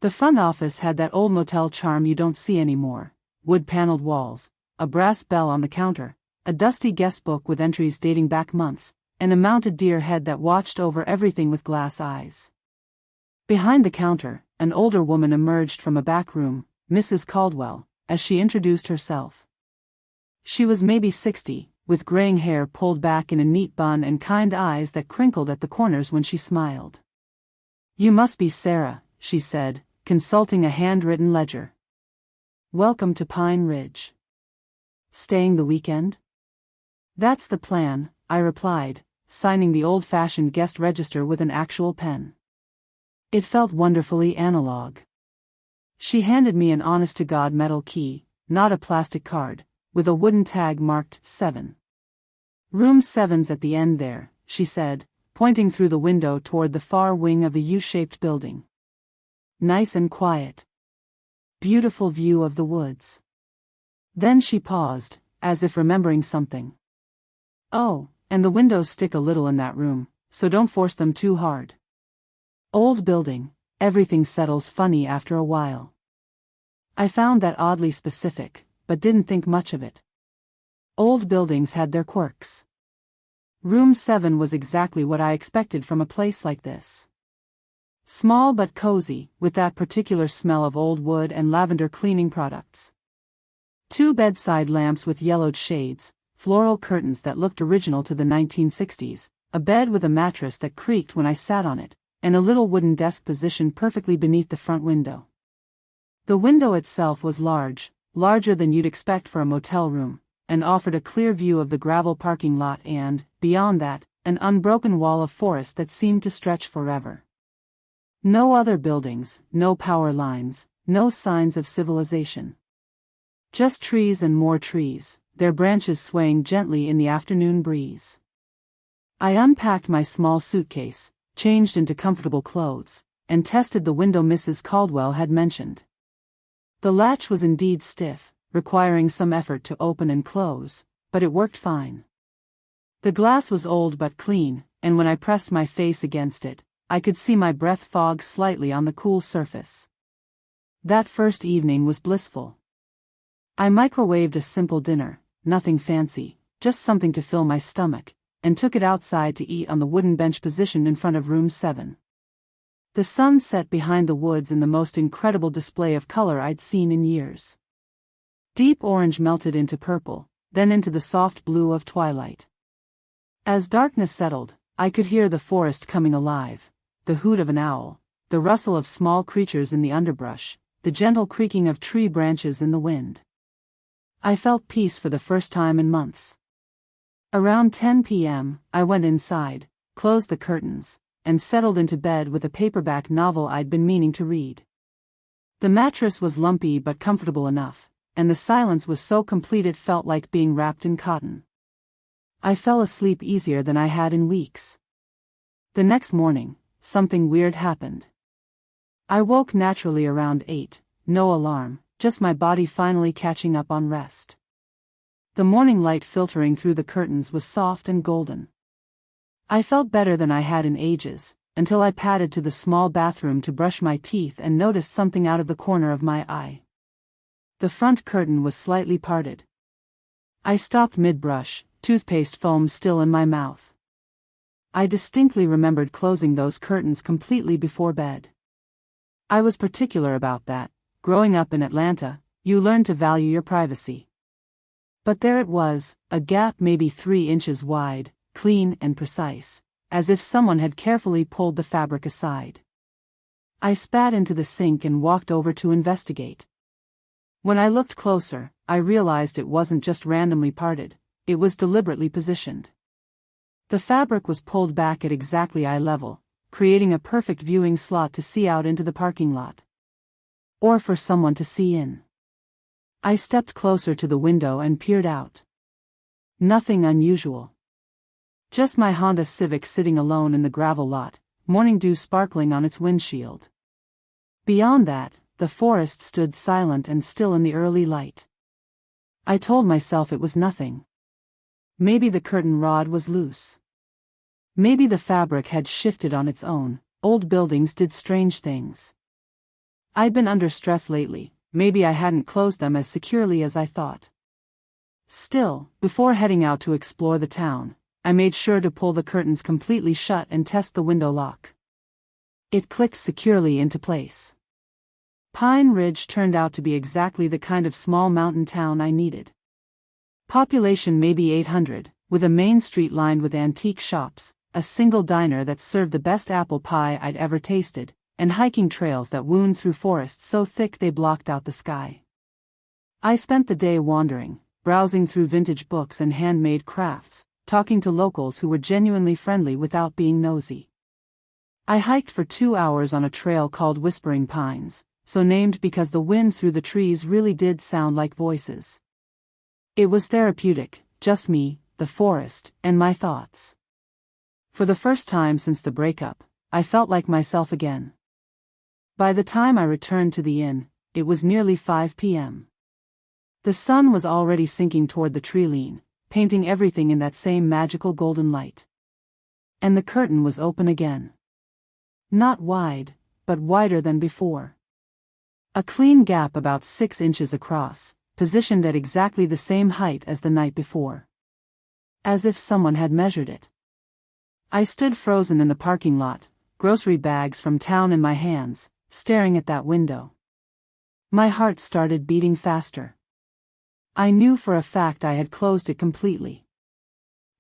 The front office had that old motel charm you don't see anymore, wood-paneled walls, a brass bell on the counter, a dusty guest book with entries dating back months, and a mounted deer head that watched over everything with glass eyes. Behind the counter, an older woman emerged from a back room, Mrs. Caldwell, as she introduced herself. She was maybe 60, with graying hair pulled back in a neat bun and kind eyes that crinkled at the corners when she smiled. "You must be Sarah," she said, consulting a handwritten ledger. "Welcome to Pine Ridge. Staying the weekend?" "That's the plan," I replied, signing the old-fashioned guest register with an actual pen. It felt wonderfully analog. She handed me an honest-to-God metal key, not a plastic card, with a wooden tag marked 7. "Room 7's at the end there," she said, pointing through the window toward the far wing of the U-shaped building. "Nice and quiet. Beautiful view of the woods." Then she paused, as if remembering something. "Oh, and the windows stick a little in that room, so don't force them too hard. Old building, everything settles funny after a while." I found that oddly specific, but didn't think much of it. Old buildings had their quirks. Room 7 was exactly what I expected from a place like this. Small but cozy, with that particular smell of old wood and lavender cleaning products. 2 bedside lamps with yellowed shades, floral curtains that looked original to the 1960s, a bed with a mattress that creaked when I sat on it, and a little wooden desk positioned perfectly beneath the front window. The window itself was large, larger than you'd expect for a motel room, and offered a clear view of the gravel parking lot and, beyond that, an unbroken wall of forest that seemed to stretch forever. No other buildings, no power lines, no signs of civilization. Just trees and more trees, their branches swaying gently in the afternoon breeze. I unpacked my small suitcase, changed into comfortable clothes, and tested the window Mrs. Caldwell had mentioned. The latch was indeed stiff, requiring some effort to open and close, but it worked fine. The glass was old but clean, and when I pressed my face against it, I could see my breath fog slightly on the cool surface. That first evening was blissful. I microwaved a simple dinner, nothing fancy, just something to fill my stomach, and took it outside to eat on the wooden bench positioned in front of room 7. The sun set behind the woods in the most incredible display of color I'd seen in years. Deep orange melted into purple, then into the soft blue of twilight. As darkness settled, I could hear the forest coming alive, the hoot of an owl, the rustle of small creatures in the underbrush, the gentle creaking of tree branches in the wind. I felt peace for the first time in months. Around 10 p.m., I went inside, closed the curtains, and settled into bed with a paperback novel I'd been meaning to read. The mattress was lumpy but comfortable enough, and the silence was so complete it felt like being wrapped in cotton. I fell asleep easier than I had in weeks. The next morning, something weird happened. I woke naturally around 8, no alarm, just my body finally catching up on rest. The morning light filtering through the curtains was soft and golden. I felt better than I had in ages, until I padded to the small bathroom to brush my teeth and noticed something out of the corner of my eye. The front curtain was slightly parted. I stopped mid-brush, toothpaste foam still in my mouth. I distinctly remembered closing those curtains completely before bed. I was particular about that. Growing up in Atlanta, you learn to value your privacy. But there it was, a gap maybe 3 inches wide, clean and precise, as if someone had carefully pulled the fabric aside. I spat into the sink and walked over to investigate. When I looked closer, I realized it wasn't just randomly parted, it was deliberately positioned. The fabric was pulled back at exactly eye level, creating a perfect viewing slot to see out into the parking lot. Or for someone to see in. I stepped closer to the window and peered out. Nothing unusual. Just my Honda Civic sitting alone in the gravel lot, morning dew sparkling on its windshield. Beyond that, the forest stood silent and still in the early light. I told myself it was nothing. Maybe the curtain rod was loose. Maybe the fabric had shifted on its own. Old buildings did strange things. I'd been under stress lately, maybe I hadn't closed them as securely as I thought. Still, before heading out to explore the town, I made sure to pull the curtains completely shut and test the window lock. It clicked securely into place. Pine Ridge turned out to be exactly the kind of small mountain town I needed. Population maybe 800, with a main street lined with antique shops, a single diner that served the best apple pie I'd ever tasted, and hiking trails that wound through forests so thick they blocked out the sky. I spent the day wandering, browsing through vintage books and handmade crafts, talking to locals who were genuinely friendly without being nosy. I hiked for 2 hours on a trail called Whispering Pines, so named because the wind through the trees really did sound like voices. It was therapeutic, just me, the forest, and my thoughts. For the first time since the breakup, I felt like myself again. By the time I returned to the inn, it was nearly 5 p.m. The sun was already sinking toward the tree-line, painting everything in that same magical golden light. And the curtain was open again. Not wide, but wider than before. A clean gap about 6 inches across, positioned at exactly the same height as the night before. As if someone had measured it. I stood frozen in the parking lot, grocery bags from town in my hands, staring at that window. My heart started beating faster. I knew for a fact I had closed it completely.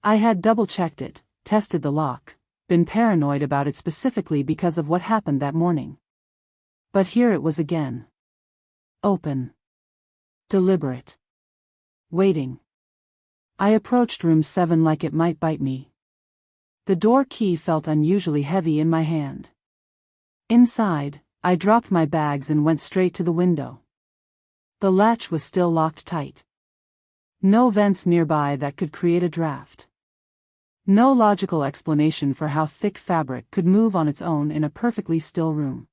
I had double-checked it, tested the lock, been paranoid about it specifically because of what happened that morning. But here it was again. Open. Deliberate. Waiting. I approached room 7 like it might bite me. The door key felt unusually heavy in my hand. Inside, I dropped my bags and went straight to the window. The latch was still locked tight. No vents nearby that could create a draft. No logical explanation for how thick fabric could move on its own in a perfectly still room.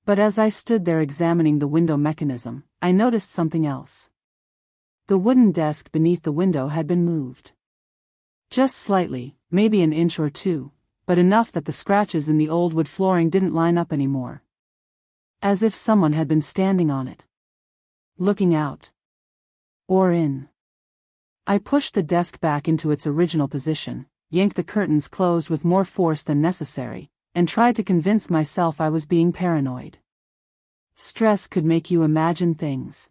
But as I stood there examining the window mechanism, I noticed something else. The wooden desk beneath the window had been moved. Just slightly, maybe an inch or two, but enough that the scratches in the old wood flooring didn't line up anymore. As if someone had been standing on it. Looking out. Or in. I pushed the desk back into its original position, yanked the curtains closed with more force than necessary, and tried to convince myself I was being paranoid. Stress could make you imagine things.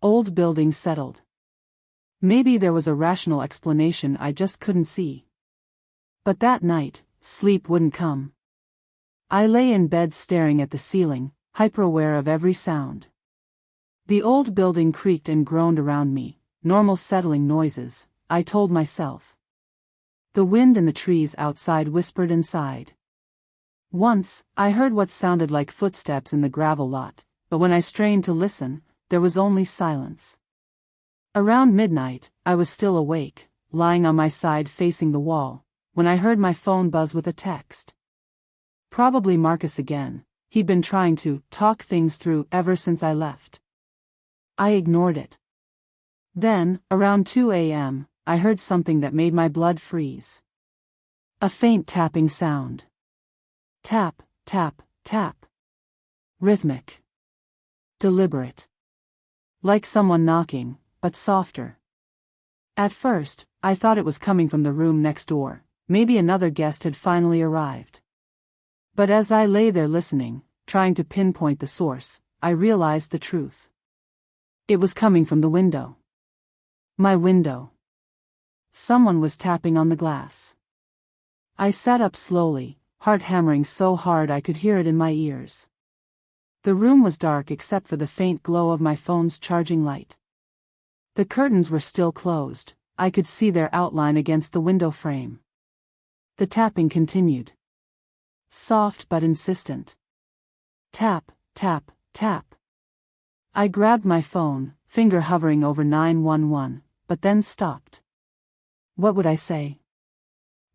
Old building settled. Maybe there was a rational explanation I just couldn't see. But that night, sleep wouldn't come. I lay in bed staring at the ceiling, hyper-aware of every sound. The old building creaked and groaned around me, normal settling noises, I told myself. The wind in the trees outside whispered and sighed. Once, I heard what sounded like footsteps in the gravel lot, but when I strained to listen, there was only silence. Around midnight, I was still awake, lying on my side facing the wall, when I heard my phone buzz with a text. Probably Marcus again. He'd been trying to talk things through ever since I left. I ignored it. Then, around 2 a.m., I heard something that made my blood freeze. A faint tapping sound. Tap, tap, tap. Rhythmic. Deliberate. Like someone knocking, but softer. At first, I thought it was coming from the room next door. Maybe another guest had finally arrived. But as I lay there listening, trying to pinpoint the source, I realized the truth. It was coming from the window. My window. Someone was tapping on the glass. I sat up slowly, heart hammering so hard I could hear it in my ears. The room was dark except for the faint glow of my phone's charging light. The curtains were still closed. I could see their outline against the window frame. The tapping continued. Soft but insistent. Tap, tap, tap. I grabbed my phone, finger hovering over 911, but then stopped. What would I say?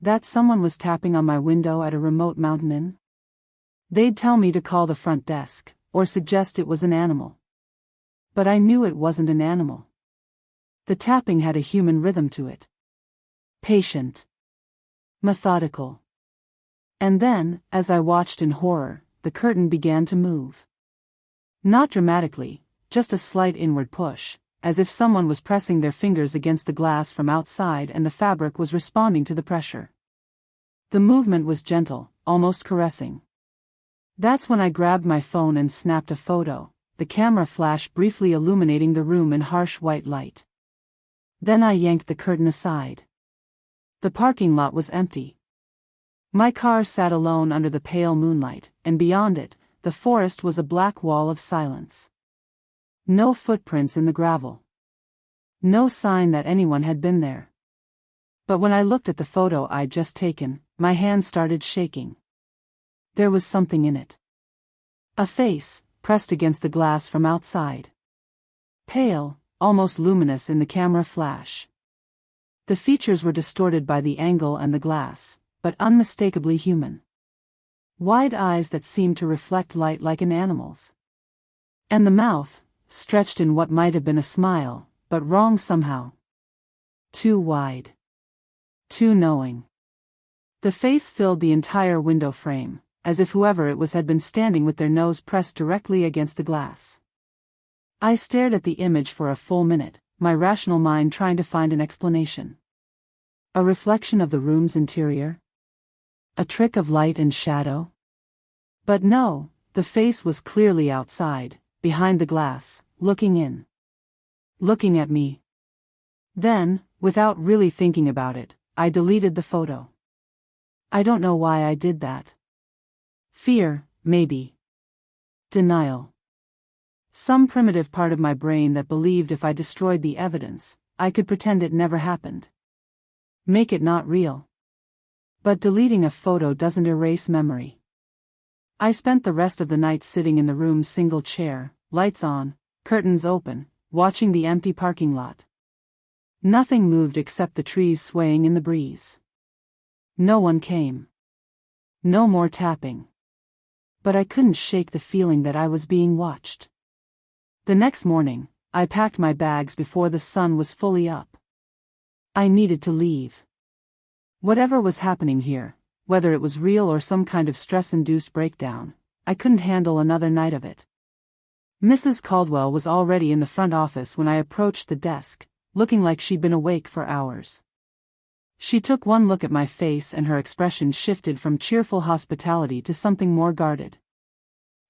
That someone was tapping on my window at a remote mountain inn? They'd tell me to call the front desk, or suggest it was an animal. But I knew it wasn't an animal. The tapping had a human rhythm to it. Patient. Methodical. And then, as I watched in horror, the curtain began to move. Not dramatically, just a slight inward push, as if someone was pressing their fingers against the glass from outside and the fabric was responding to the pressure. The movement was gentle, almost caressing. That's when I grabbed my phone and snapped a photo, the camera flash briefly illuminating the room in harsh white light. Then I yanked the curtain aside. The parking lot was empty. My car sat alone under the pale moonlight, and beyond it, the forest was a black wall of silence. No footprints in the gravel. No sign that anyone had been there. But when I looked at the photo I'd just taken, my hand started shaking. There was something in it. A face, pressed against the glass from outside. Pale, almost luminous in the camera flash. The features were distorted by the angle and the glass, but unmistakably human. Wide eyes that seemed to reflect light like an animal's. And the mouth, stretched in what might have been a smile, but wrong somehow. Too wide. Too knowing. The face filled the entire window frame, as if whoever it was had been standing with their nose pressed directly against the glass. I stared at the image for a full minute, my rational mind trying to find an explanation. A reflection of the room's interior? A trick of light and shadow? But no, the face was clearly outside, behind the glass, looking in. Looking at me. Then, without really thinking about it, I deleted the photo. I don't know why I did that. Fear, maybe. Denial. Some primitive part of my brain that believed if I destroyed the evidence, I could pretend it never happened. Make it not real. But deleting a photo doesn't erase memory. I spent the rest of the night sitting in the room's single chair, lights on, curtains open, watching the empty parking lot. Nothing moved except the trees swaying in the breeze. No one came. No more tapping. But I couldn't shake the feeling that I was being watched. The next morning, I packed my bags before the sun was fully up. I needed to leave. Whatever was happening here, whether it was real or some kind of stress-induced breakdown, I couldn't handle another night of it. Mrs. Caldwell was already in the front office when I approached the desk, looking like she'd been awake for hours. She took one look at my face and her expression shifted from cheerful hospitality to something more guarded.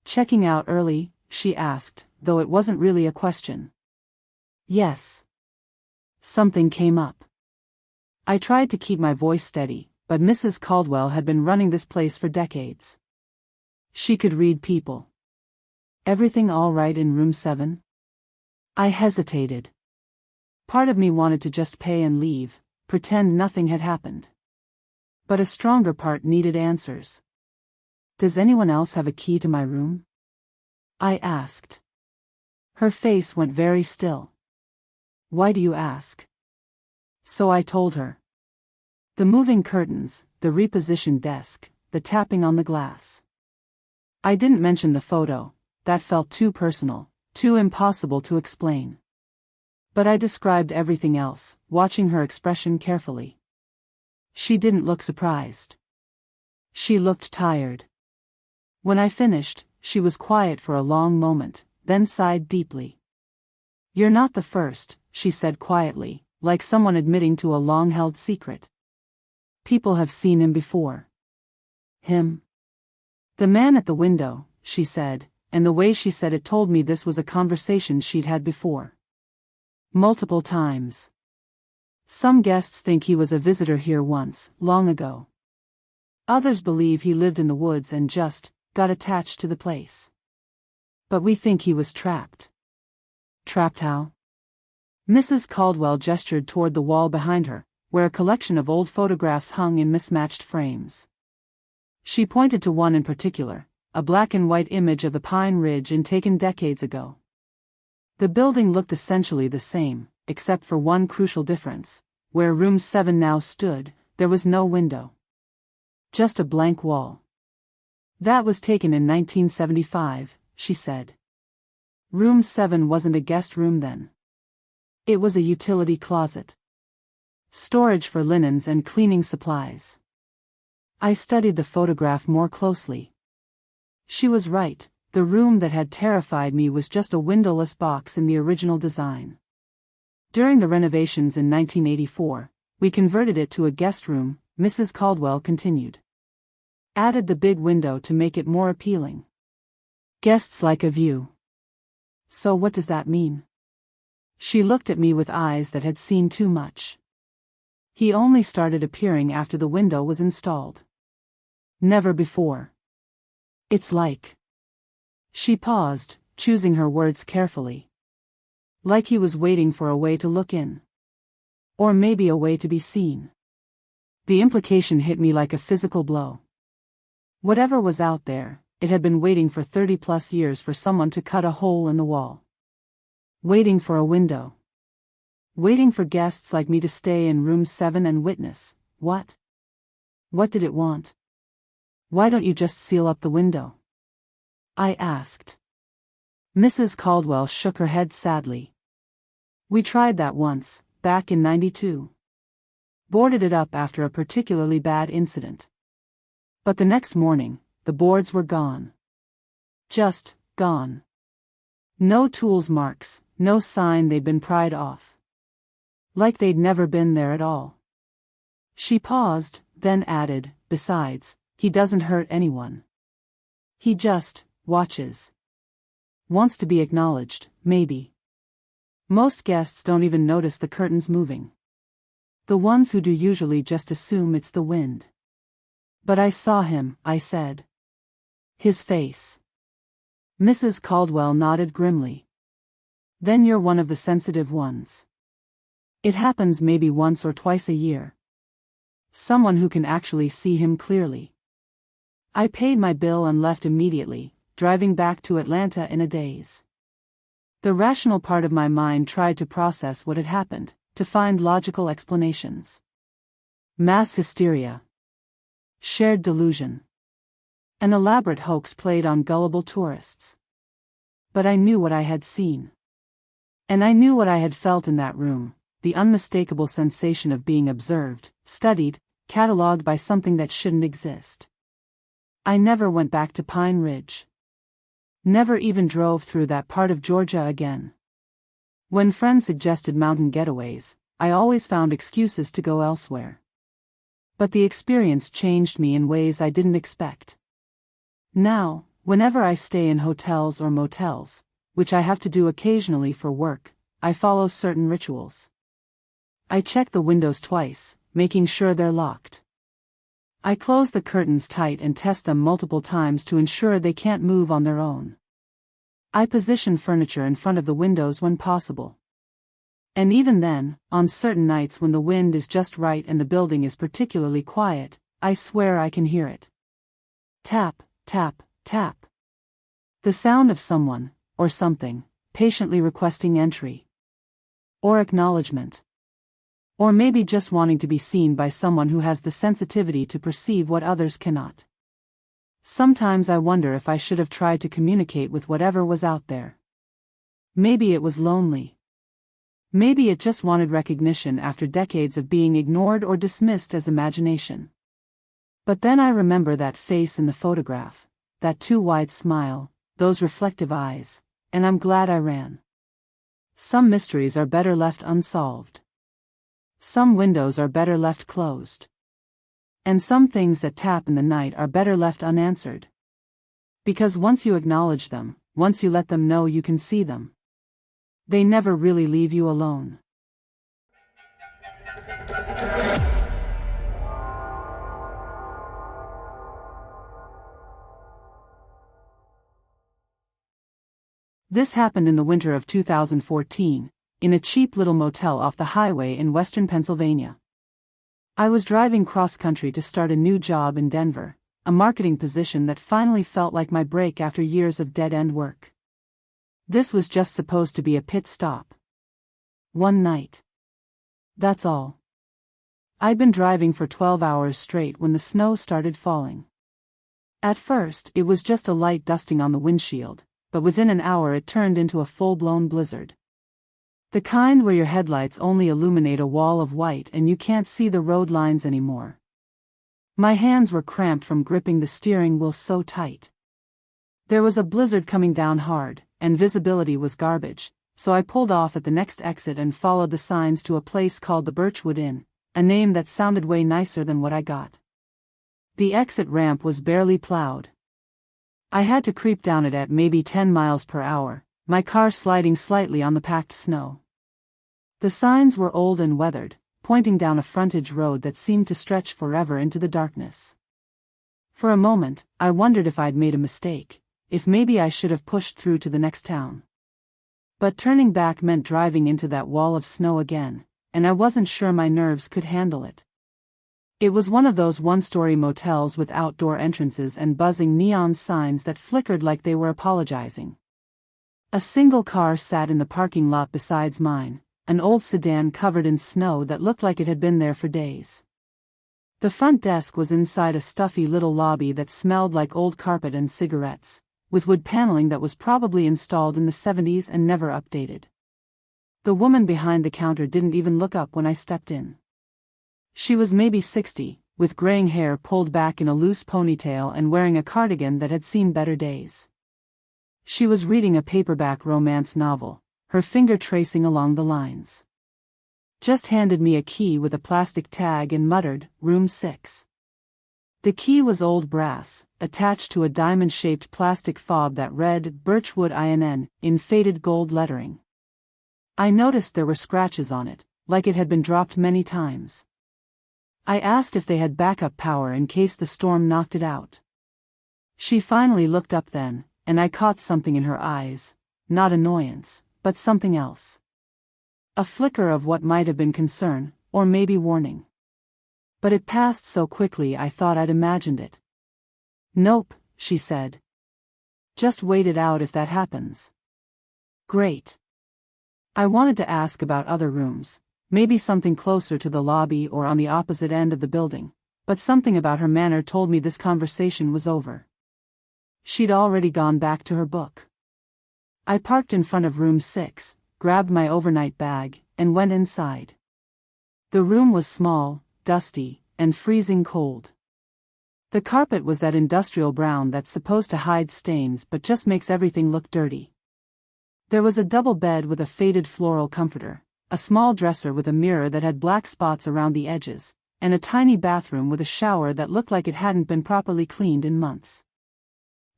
"Checking out early?" she asked, though it wasn't really a question. "Yes." Something came up. I tried to keep my voice steady, but Mrs. Caldwell had been running this place for decades. She could read people. Everything all right in room 7? I hesitated. Part of me wanted to just pay and leave, pretend nothing had happened. But a stronger part needed answers. Does anyone else have a key to my room? I asked. Her face went very still. Why do you ask? So I told her. The moving curtains, the repositioned desk, the tapping on the glass. I didn't mention the photo, that felt too personal, too impossible to explain. But I described everything else, watching her expression carefully. She didn't look surprised. She looked tired. When I finished, she was quiet for a long moment, then sighed deeply. You're not the first, she said quietly, like someone admitting to a long-held secret. People have seen him before. Him? The man at the window, she said, and the way she said it told me this was a conversation she'd had before. Multiple times. Some guests think he was a visitor here once, long ago. Others believe he lived in the woods and just got attached to the place. But we think he was trapped. Trapped how? Mrs. Caldwell gestured toward the wall behind her, where a collection of old photographs hung in mismatched frames. She pointed to one in particular, a black and white image of the Pine Ridge taken decades ago. The building looked essentially the same, except for one crucial difference. Where room 7 now stood, there was no window. Just a blank wall. That was taken in 1975, she said. Room 7 wasn't a guest room then. It was a utility closet. Storage for linens and cleaning supplies. I studied the photograph more closely. She was right, the room that had terrified me was just a windowless box in the original design. During the renovations in 1984, we converted it to a guest room, Mrs. Caldwell continued. Added the big window to make it more appealing. Guests like a view. So what does that mean? She looked at me with eyes that had seen too much. He only started appearing after the window was installed. Never before. It's like. She paused, choosing her words carefully. Like he was waiting for a way to look in. Or maybe a way to be seen. The implication hit me like a physical blow. Whatever was out there, it had been waiting for 30+ years for someone to cut a hole in the wall. Waiting for a window. Waiting for guests like me to stay in room 7 and witness. What? What did it want? Why don't you just seal up the window? I asked. Mrs. Caldwell shook her head sadly. We tried that once, back in '92. Boarded it up after a particularly bad incident. But the next morning, the boards were gone. Just gone. No tools marks, no sign they'd been pried off. Like they'd never been there at all. She paused, then added, besides, he doesn't hurt anyone. He just watches. Wants to be acknowledged, maybe. Most guests don't even notice the curtains moving. The ones who do usually just assume it's the wind. But I saw him, I said. His face. Mrs. Caldwell nodded grimly. Then you're one of the sensitive ones. It happens maybe once or twice a year. Someone who can actually see him clearly. I paid my bill and left immediately, driving back to Atlanta in a daze. The rational part of my mind tried to process what had happened, to find logical explanations. Mass hysteria. Shared delusion. An elaborate hoax played on gullible tourists. But I knew what I had seen. And I knew what I had felt in that room, the unmistakable sensation of being observed, studied, catalogued by something that shouldn't exist. I never went back to Pine Ridge. Never even drove through that part of Georgia again. When friends suggested mountain getaways, I always found excuses to go elsewhere. But the experience changed me in ways I didn't expect. Now, whenever I stay in hotels or motels, which I have to do occasionally for work, I follow certain rituals. I check the windows twice, making sure they're locked. I close the curtains tight and test them multiple times to ensure they can't move on their own. I position furniture in front of the windows when possible. And even then, on certain nights when the wind is just right and the building is particularly quiet, I swear I can hear it. Tap, tap, tap. The sound of someone, or something, patiently requesting entry. Or acknowledgement. Or maybe just wanting to be seen by someone who has the sensitivity to perceive what others cannot. Sometimes I wonder if I should have tried to communicate with whatever was out there. Maybe it was lonely. Maybe it just wanted recognition after decades of being ignored or dismissed as imagination. But then I remember that face in the photograph, that too wide smile, those reflective eyes, and I'm glad I ran. Some mysteries are better left unsolved. Some windows are better left closed. And some things that tap in the night are better left unanswered. Because once you acknowledge them, once you let them know you can see them, they never really leave you alone. This happened in the winter of 2014, in a cheap little motel off the highway in western Pennsylvania. I was driving cross-country to start a new job in Denver, a marketing position that finally felt like my break after years of dead-end work. This was just supposed to be a pit stop. One night. That's all. I'd been driving for 12 hours straight when the snow started falling. At first, it was just a light dusting on the windshield, but within an hour it turned into a full-blown blizzard. The kind where your headlights only illuminate a wall of white and you can't see the road lines anymore. My hands were cramped from gripping the steering wheel so tight. There was a blizzard coming down hard, and visibility was garbage, so I pulled off at the next exit and followed the signs to a place called the Birchwood Inn, a name that sounded way nicer than what I got. The exit ramp was barely plowed. I had to creep down it at maybe 10 miles per hour, my car sliding slightly on the packed snow. The signs were old and weathered, pointing down a frontage road that seemed to stretch forever into the darkness. For a moment, I wondered if I'd made a mistake, if maybe I should have pushed through to the next town. But turning back meant driving into that wall of snow again, and I wasn't sure my nerves could handle it. It was one of those one-story motels with outdoor entrances and buzzing neon signs that flickered like they were apologizing. A single car sat in the parking lot beside mine, an old sedan covered in snow that looked like it had been there for days. The front desk was inside a stuffy little lobby that smelled like old carpet and cigarettes, with wood paneling that was probably installed in the 70s and never updated. The woman behind the counter didn't even look up when I stepped in. She was maybe 60, with graying hair pulled back in a loose ponytail and wearing a cardigan that had seen better days. She was reading a paperback romance novel, her finger tracing along the lines. Just handed me a key with a plastic tag and muttered, "Room 6. The key was old brass, attached to a diamond-shaped plastic fob that read Birchwood Inn in faded gold lettering. I noticed there were scratches on it, like it had been dropped many times. I asked if they had backup power in case the storm knocked it out. She finally looked up then, and I caught something in her eyes, not annoyance, but something else. A flicker of what might have been concern, or maybe warning. But it passed so quickly I thought I'd imagined it. "Nope," she said. "Just wait it out if that happens." Great. I wanted to ask about other rooms, maybe something closer to the lobby or on the opposite end of the building, but something about her manner told me this conversation was over. She'd already gone back to her book. I parked in front of room 6, grabbed my overnight bag, and went inside. The room was small, dusty, and freezing cold. The carpet was that industrial brown that's supposed to hide stains but just makes everything look dirty. There was a double bed with a faded floral comforter, a small dresser with a mirror that had black spots around the edges, and a tiny bathroom with a shower that looked like it hadn't been properly cleaned in months.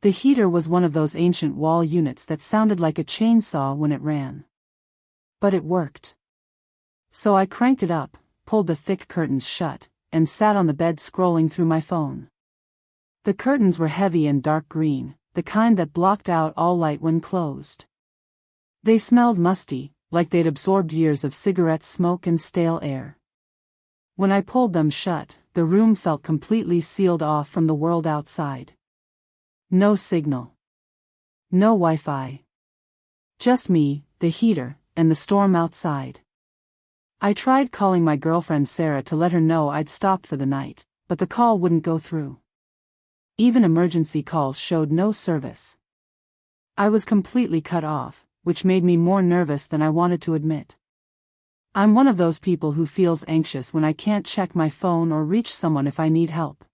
The heater was one of those ancient wall units that sounded like a chainsaw when it ran. But it worked. So I cranked it up, pulled the thick curtains shut, and sat on the bed scrolling through my phone. The curtains were heavy and dark green, the kind that blocked out all light when closed. They smelled musty, like they'd absorbed years of cigarette smoke and stale air. When I pulled them shut, the room felt completely sealed off from the world outside. No signal. No Wi-Fi. Just me, the heater, and the storm outside. I tried calling my girlfriend Sarah to let her know I'd stopped for the night, but the call wouldn't go through. Even emergency calls showed no service. I was completely cut off, which made me more nervous than I wanted to admit. I'm one of those people who feels anxious when I can't check my phone or reach someone if I need help.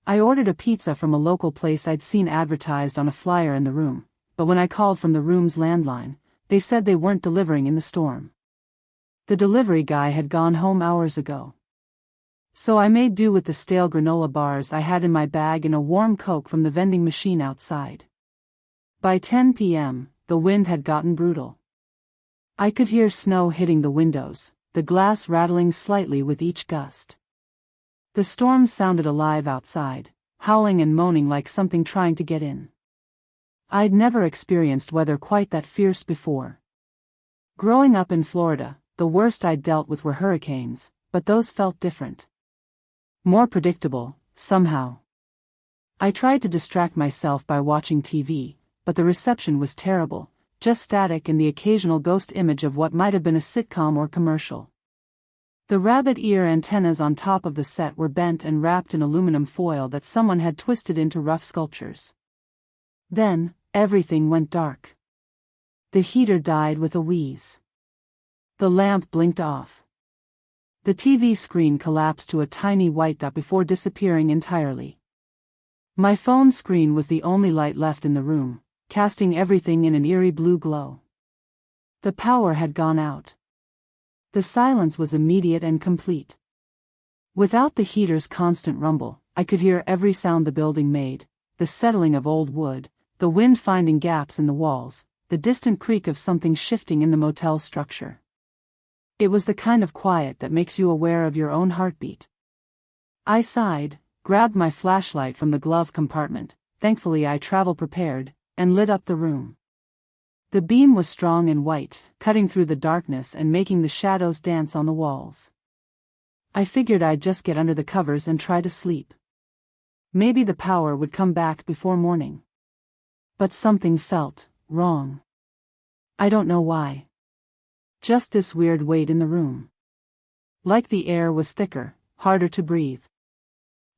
I ordered a pizza from a local place I'd seen advertised on a flyer in the room, but when I called from the room's landline, they said they weren't delivering in the storm. The delivery guy had gone home hours ago. So I made do with the stale granola bars I had in my bag and a warm Coke from the vending machine outside. By 10 p.m., the wind had gotten brutal. I could hear snow hitting the windows, the glass rattling slightly with each gust. The storm sounded alive outside, howling and moaning like something trying to get in. I'd never experienced weather quite that fierce before. Growing up in Florida, the worst I'd dealt with were hurricanes, but those felt different. More predictable, somehow. I tried to distract myself by watching TV, but the reception was terrible, just static and the occasional ghost image of what might have been a sitcom or commercial. The rabbit ear antennas on top of the set were bent and wrapped in aluminum foil that someone had twisted into rough sculptures. Then, everything went dark. The heater died with a wheeze. The lamp blinked off. The TV screen collapsed to a tiny white dot before disappearing entirely. My phone screen was the only light left in the room, casting everything in an eerie blue glow. The power had gone out. The silence was immediate and complete. Without the heater's constant rumble, I could hear every sound the building made, the settling of old wood, the wind finding gaps in the walls, the distant creak of something shifting in the motel structure. It was the kind of quiet that makes you aware of your own heartbeat. I sighed, grabbed my flashlight from the glove compartment, thankfully I travel prepared, and lit up the room. The beam was strong and white, cutting through the darkness and making the shadows dance on the walls. I figured I'd just get under the covers and try to sleep. Maybe the power would come back before morning. But something felt wrong. I don't know why. Just this weird weight in the room. Like the air was thicker, harder to breathe.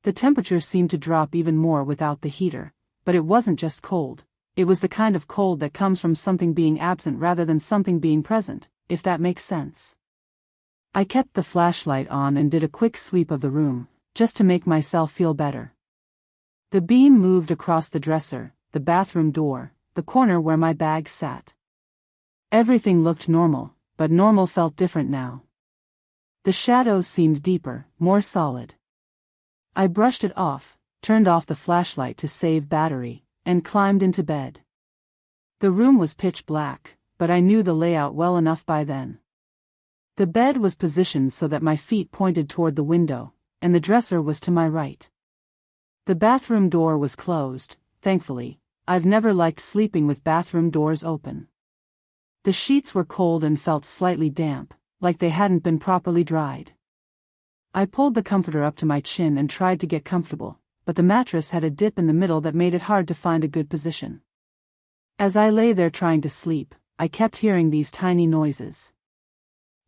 The temperature seemed to drop even more without the heater, but it wasn't just cold. It was the kind of cold that comes from something being absent rather than something being present, if that makes sense. I kept the flashlight on and did a quick sweep of the room, just to make myself feel better. The beam moved across the dresser, the bathroom door, the corner where my bag sat. Everything looked normal, but normal felt different now. The shadows seemed deeper, more solid. I brushed it off, turned off the flashlight to save battery, and climbed into bed. The room was pitch black, but I knew the layout well enough by then. The bed was positioned so that my feet pointed toward the window, and the dresser was to my right. The bathroom door was closed, thankfully. I've never liked sleeping with bathroom doors open. The sheets were cold and felt slightly damp, like they hadn't been properly dried. I pulled the comforter up to my chin and tried to get comfortable, but the mattress had a dip in the middle that made it hard to find a good position. As I lay there trying to sleep, I kept hearing these tiny noises.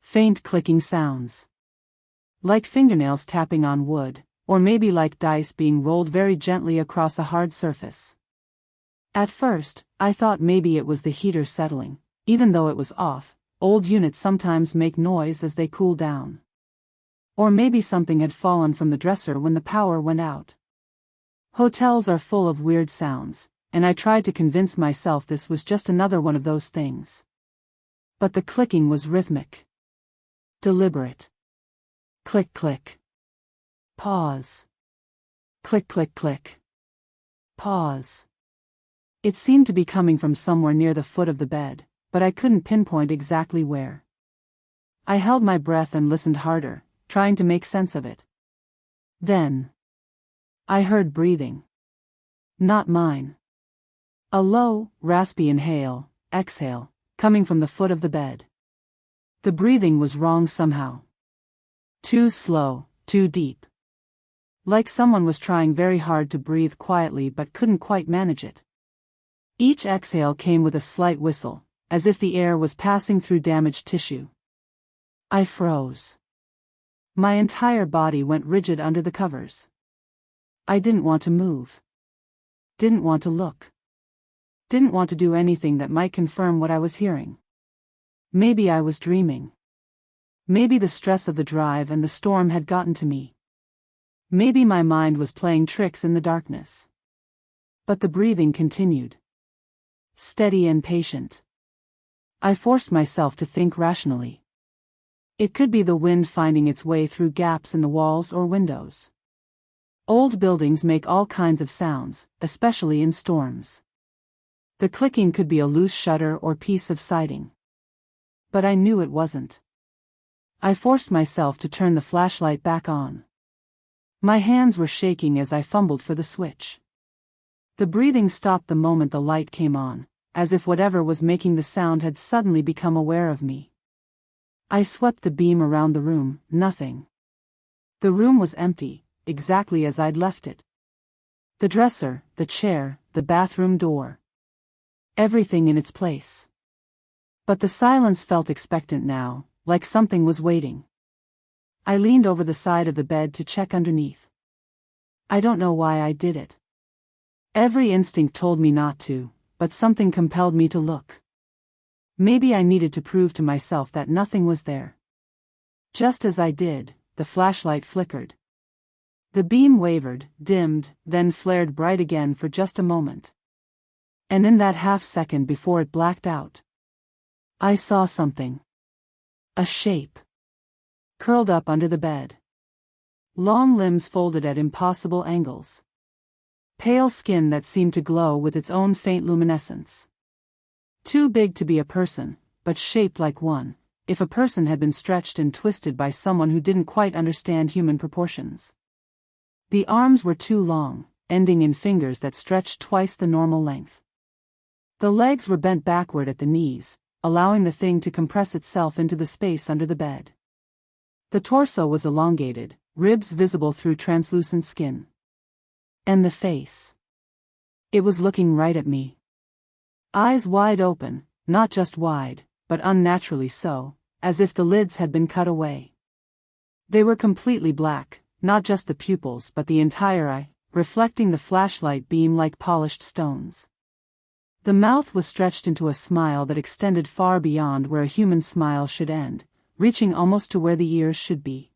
Faint clicking sounds. Like fingernails tapping on wood, or maybe like dice being rolled very gently across a hard surface. At first, I thought maybe it was the heater settling. Even though it was off, old units sometimes make noise as they cool down. Or maybe something had fallen from the dresser when the power went out. Hotels are full of weird sounds, and I tried to convince myself this was just another one of those things. But the clicking was rhythmic. Deliberate. Click click. Pause. Click click click. Pause. It seemed to be coming from somewhere near the foot of the bed, but I couldn't pinpoint exactly where. I held my breath and listened harder, trying to make sense of it. Then I heard breathing. Not mine. A low, raspy inhale, exhale, coming from the foot of the bed. The breathing was wrong somehow. Too slow, too deep. Like someone was trying very hard to breathe quietly but couldn't quite manage it. Each exhale came with a slight whistle, as if the air was passing through damaged tissue. I froze. My entire body went rigid under the covers. I didn't want to move. Didn't want to look. Didn't want to do anything that might confirm what I was hearing. Maybe I was dreaming. Maybe the stress of the drive and the storm had gotten to me. Maybe my mind was playing tricks in the darkness. But the breathing continued. Steady and patient. I forced myself to think rationally. It could be the wind finding its way through gaps in the walls or windows. Old buildings make all kinds of sounds, especially in storms. The clicking could be a loose shutter or piece of siding. But I knew it wasn't. I forced myself to turn the flashlight back on. My hands were shaking as I fumbled for the switch. The breathing stopped the moment the light came on, as if whatever was making the sound had suddenly become aware of me. I swept the beam around the room, nothing. The room was empty, exactly as I'd left it. The dresser, the chair, the bathroom door. Everything in its place. But the silence felt expectant now, like something was waiting. I leaned over the side of the bed to check underneath. I don't know why I did it. Every instinct told me not to, but something compelled me to look. Maybe I needed to prove to myself that nothing was there. Just as I did, the flashlight flickered. The beam wavered, dimmed, then flared bright again for just a moment. And in that half-second before it blacked out, I saw something. A shape. Curled up under the bed. Long limbs folded at impossible angles. Pale skin that seemed to glow with its own faint luminescence. Too big to be a person, but shaped like one, if a person had been stretched and twisted by someone who didn't quite understand human proportions. The arms were too long, ending in fingers that stretched twice the normal length. The legs were bent backward at the knees, allowing the thing to compress itself into the space under the bed. The torso was elongated, ribs visible through translucent skin. And the face. It was looking right at me. Eyes wide open, not just wide, but unnaturally so, as if the lids had been cut away. They were completely black, not just the pupils but the entire eye, reflecting the flashlight beam like polished stones. The mouth was stretched into a smile that extended far beyond where a human smile should end, reaching almost to where the ears should be.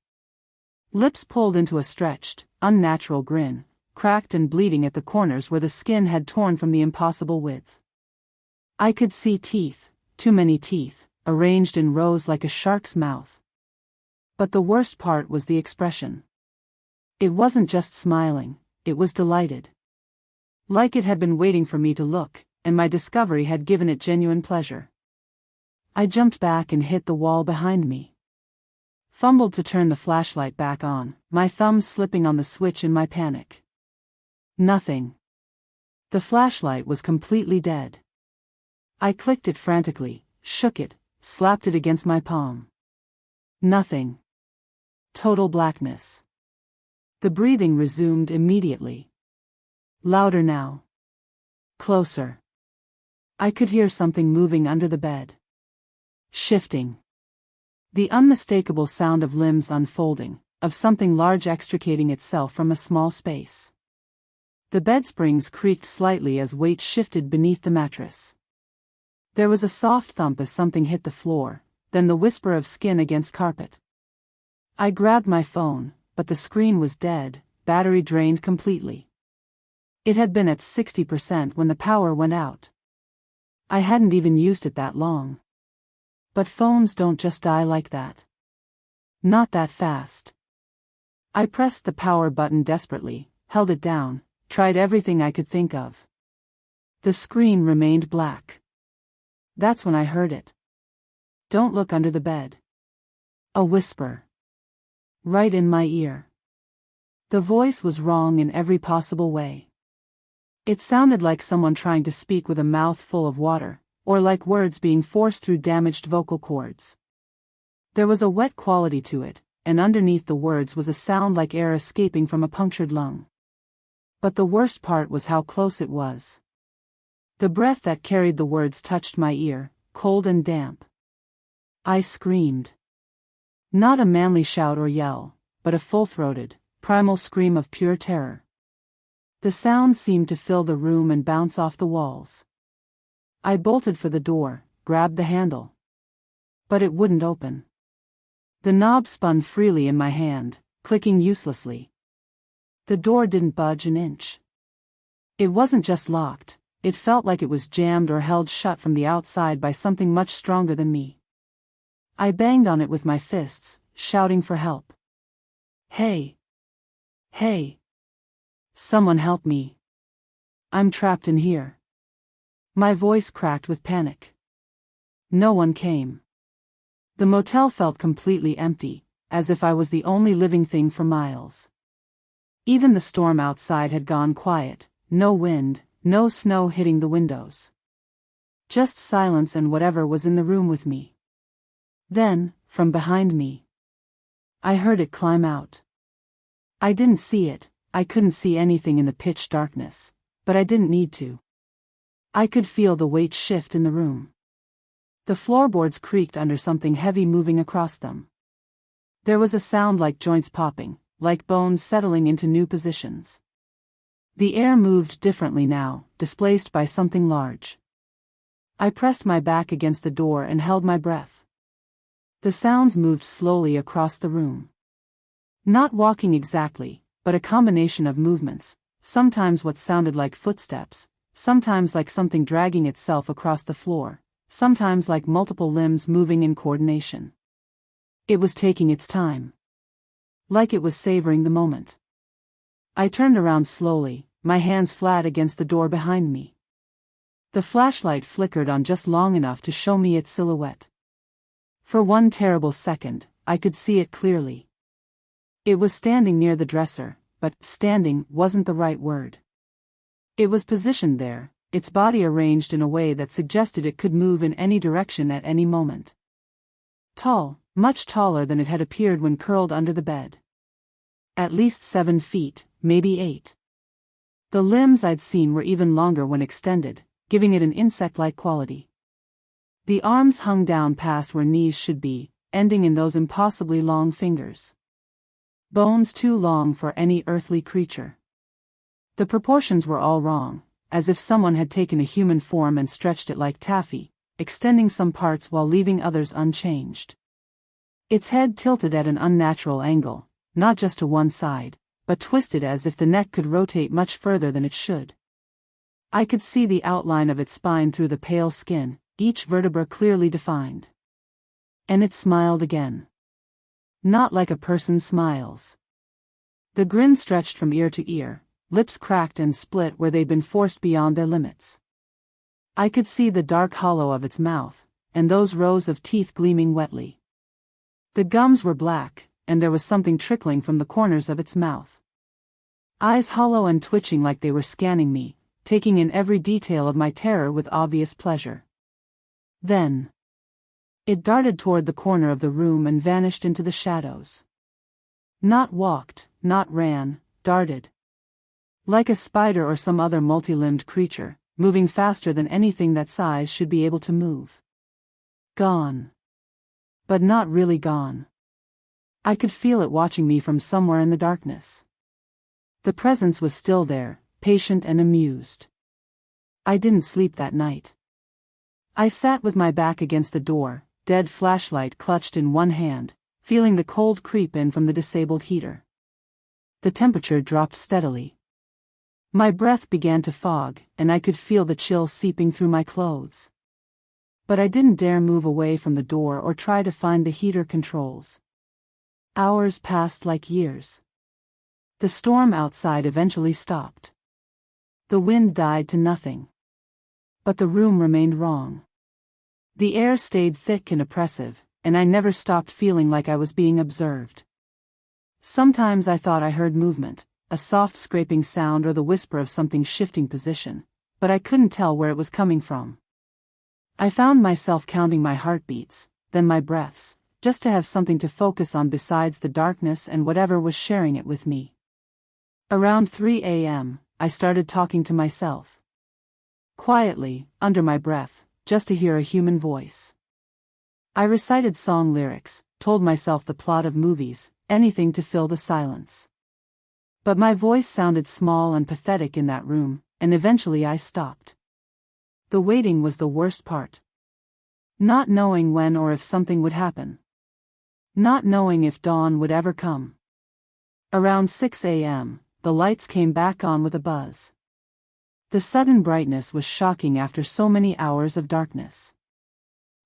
Lips pulled into a stretched, unnatural grin, cracked and bleeding at the corners where the skin had torn from the impossible width. I could see teeth, too many teeth, arranged in rows like a shark's mouth. But the worst part was the expression. It wasn't just smiling, it was delighted. Like it had been waiting for me to look, and my discovery had given it genuine pleasure. I jumped back and hit the wall behind me. Fumbled to turn the flashlight back on, my thumb slipping on the switch in my panic. Nothing. The flashlight was completely dead. I clicked it frantically, shook it, slapped it against my palm. Nothing. Total blackness. The breathing resumed immediately. Louder now. Closer. I could hear something moving under the bed. Shifting. The unmistakable sound of limbs unfolding, of something large extricating itself from a small space. The bed springs creaked slightly as weight shifted beneath the mattress. There was a soft thump as something hit the floor, then the whisper of skin against carpet. I grabbed my phone, but the screen was dead, battery drained completely. It had been at 60% when the power went out. I hadn't even used it that long. But phones don't just die like that. Not that fast. I pressed the power button desperately, held it down, tried everything I could think of. The screen remained black. That's when I heard it. Don't look under the bed. A whisper. Right in my ear. The voice was wrong in every possible way. It sounded like someone trying to speak with a mouth full of water, or like words being forced through damaged vocal cords. There was a wet quality to it, and underneath the words was a sound like air escaping from a punctured lung. But the worst part was how close it was. The breath that carried the words touched my ear, cold and damp. I screamed. Not a manly shout or yell, but a full-throated, primal scream of pure terror. The sound seemed to fill the room and bounce off the walls. I bolted for the door, grabbed the handle. But it wouldn't open. The knob spun freely in my hand, clicking uselessly. The door didn't budge an inch. It wasn't just locked, it felt like it was jammed or held shut from the outside by something much stronger than me. I banged on it with my fists, shouting for help. Hey! Hey! Someone help me. I'm trapped in here. My voice cracked with panic. No one came. The motel felt completely empty, as if I was the only living thing for miles. Even the storm outside had gone quiet, no wind, no snow hitting the windows. Just silence and whatever was in the room with me. Then, from behind me, I heard it climb out. I didn't see it, I couldn't see anything in the pitch darkness, but I didn't need to. I could feel the weight shift in the room. The floorboards creaked under something heavy moving across them. There was a sound like joints popping, like bones settling into new positions. The air moved differently now, displaced by something large. I pressed my back against the door and held my breath. The sounds moved slowly across the room. Not walking exactly, but a combination of movements, sometimes what sounded like footsteps, sometimes like something dragging itself across the floor, sometimes like multiple limbs moving in coordination. It was taking its time. Like it was savoring the moment. I turned around slowly, my hands flat against the door behind me. The flashlight flickered on just long enough to show me its silhouette. For one terrible second, I could see it clearly. It was standing near the dresser, but standing wasn't the right word. It was positioned there, its body arranged in a way that suggested it could move in any direction at any moment. Tall, much taller than it had appeared when curled under the bed. At least 7 feet, maybe 8. The limbs I'd seen were even longer when extended, giving it an insect-like quality. The arms hung down past where knees should be, ending in those impossibly long fingers. Bones too long for any earthly creature. The proportions were all wrong, as if someone had taken a human form and stretched it like taffy, extending some parts while leaving others unchanged. Its head tilted at an unnatural angle, not just to one side, but twisted as if the neck could rotate much further than it should. I could see the outline of its spine through the pale skin, each vertebra clearly defined. And it smiled again. Not like a person smiles. The grin stretched from ear to ear, lips cracked and split where they'd been forced beyond their limits. I could see the dark hollow of its mouth, and those rows of teeth gleaming wetly. The gums were black, and there was something trickling from the corners of its mouth. Eyes hollow and twitching like they were scanning me, taking in every detail of my terror with obvious pleasure. Then it darted toward the corner of the room and vanished into the shadows. Not walked, not ran, darted. Like a spider or some other multi-limbed creature, moving faster than anything that size should be able to move. Gone. But not really gone. I could feel it watching me from somewhere in the darkness. The presence was still there, patient and amused. I didn't sleep that night. I sat with my back against the door, dead flashlight clutched in one hand, feeling the cold creep in from the disabled heater. The temperature dropped steadily. My breath began to fog, and I could feel the chill seeping through my clothes. But I didn't dare move away from the door or try to find the heater controls. Hours passed like years. The storm outside eventually stopped. The wind died to nothing. But the room remained wrong. The air stayed thick and oppressive, and I never stopped feeling like I was being observed. Sometimes I thought I heard movement, a soft scraping sound or the whisper of something shifting position, but I couldn't tell where it was coming from. I found myself counting my heartbeats, then my breaths, just to have something to focus on besides the darkness and whatever was sharing it with me. Around 3 a.m., I started talking to myself. Quietly, under my breath, just to hear a human voice. I recited song lyrics, told myself the plot of movies, anything to fill the silence. But my voice sounded small and pathetic in that room, and eventually I stopped. The waiting was the worst part. Not knowing when or if something would happen. Not knowing if dawn would ever come. Around 6 a.m., the lights came back on with a buzz. The sudden brightness was shocking after so many hours of darkness.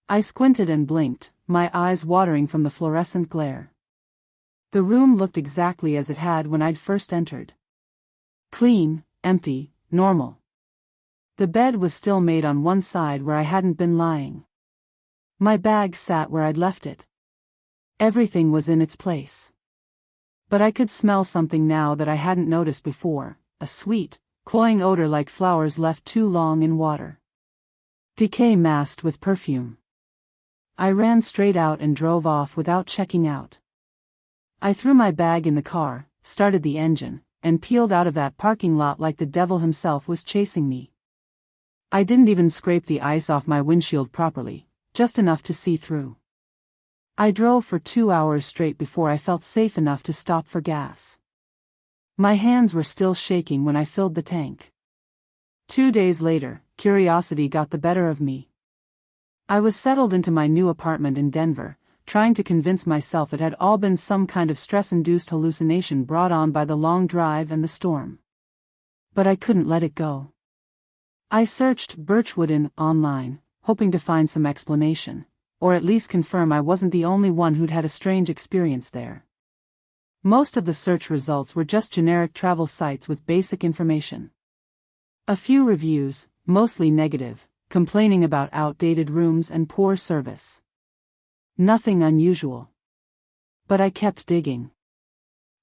I squinted and blinked, my eyes watering from the fluorescent glare. The room looked exactly as it had when I'd first entered. Clean, empty, normal. The bed was still made on one side where I hadn't been lying. My bag sat where I'd left it. Everything was in its place. But I could smell something now that I hadn't noticed before, a sweet, cloying odor like flowers left too long in water. Decay masked with perfume. I ran straight out and drove off without checking out. I threw my bag in the car, started the engine, and peeled out of that parking lot like the devil himself was chasing me. I didn't even scrape the ice off my windshield properly, just enough to see through. I drove for 2 hours straight before I felt safe enough to stop for gas. My hands were still shaking when I filled the tank. 2 days later, curiosity got the better of me. I was settled into my new apartment in Denver, trying to convince myself it had all been some kind of stress-induced hallucination brought on by the long drive and the storm. But I couldn't let it go. I searched Birchwood Inn online, hoping to find some explanation, or at least confirm I wasn't the only one who'd had a strange experience there. Most of the search results were just generic travel sites with basic information. A few reviews, mostly negative, complaining about outdated rooms and poor service. Nothing unusual. But I kept digging.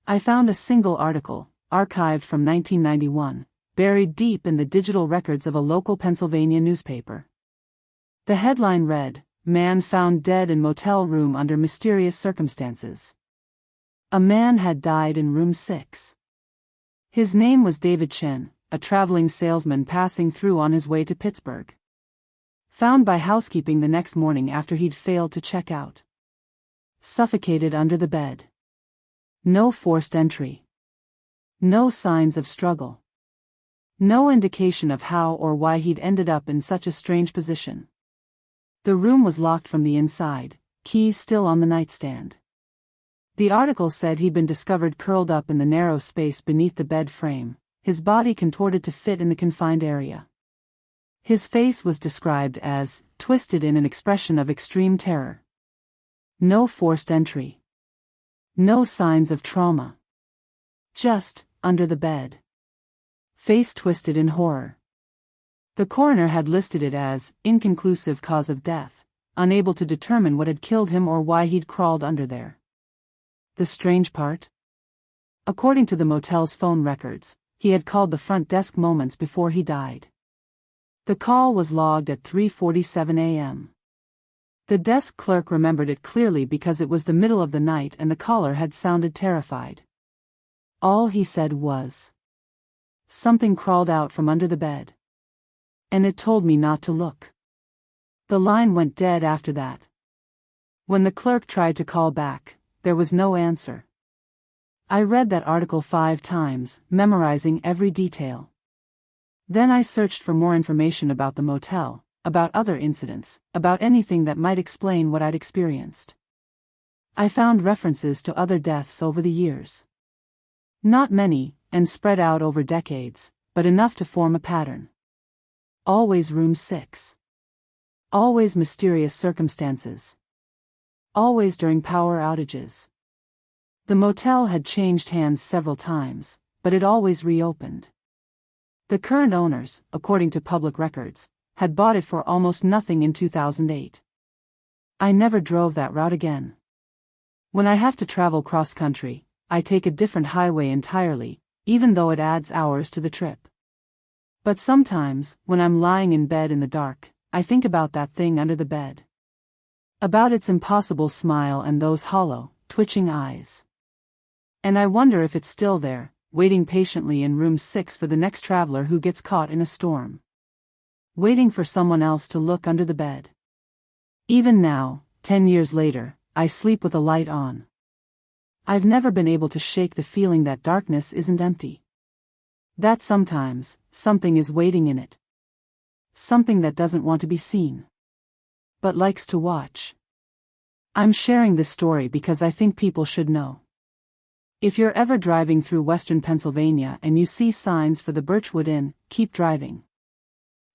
I found a single article, archived from 1991, buried deep in the digital records of a local Pennsylvania newspaper. The headline read, "Man found dead in motel room under mysterious circumstances." A man had died in room 6. His name was David Chen, a traveling salesman passing through on his way to Pittsburgh. Found by housekeeping the next morning after he'd failed to check out. Suffocated under the bed. No forced entry. No signs of struggle. No indication of how or why he'd ended up in such a strange position. The room was locked from the inside, keys still on the nightstand. The article said he'd been discovered curled up in the narrow space beneath the bed frame, his body contorted to fit in the confined area. His face was described as twisted in an expression of extreme terror. No forced entry. No signs of trauma. Just, under the bed. Face twisted in horror. The coroner had listed it as inconclusive cause of death, unable to determine what had killed him or why he'd crawled under there. The strange part? According to the motel's phone records, he had called the front desk moments before he died. The call was logged at 3:47 a.m. The desk clerk remembered it clearly because it was the middle of the night and the caller had sounded terrified. All he said was, "Something crawled out from under the bed." And it told me not to look. The line went dead after that. When the clerk tried to call back, there was no answer. I read that article 5 times, memorizing every detail. Then I searched for more information about the motel, about other incidents, about anything that might explain what I'd experienced. I found references to other deaths over the years. Not many, and spread out over decades, but enough to form a pattern. Always room 6. Always mysterious circumstances. Always during power outages. The motel had changed hands several times, but it always reopened. The current owners, according to public records, had bought it for almost nothing in 2008. I never drove that route again. When I have to travel cross-country, I take a different highway entirely, even though it adds hours to the trip. But sometimes, when I'm lying in bed in the dark, I think about that thing under the bed. About its impossible smile and those hollow, twitching eyes. And I wonder if it's still there, waiting patiently in room 6 for the next traveler who gets caught in a storm. Waiting for someone else to look under the bed. Even now, 10 years later, I sleep with a light on. I've never been able to shake the feeling that darkness isn't empty. That sometimes, something is waiting in it. Something that doesn't want to be seen, but likes to watch. I'm sharing this story because I think people should know. If you're ever driving through western Pennsylvania and you see signs for the Birchwood Inn, keep driving.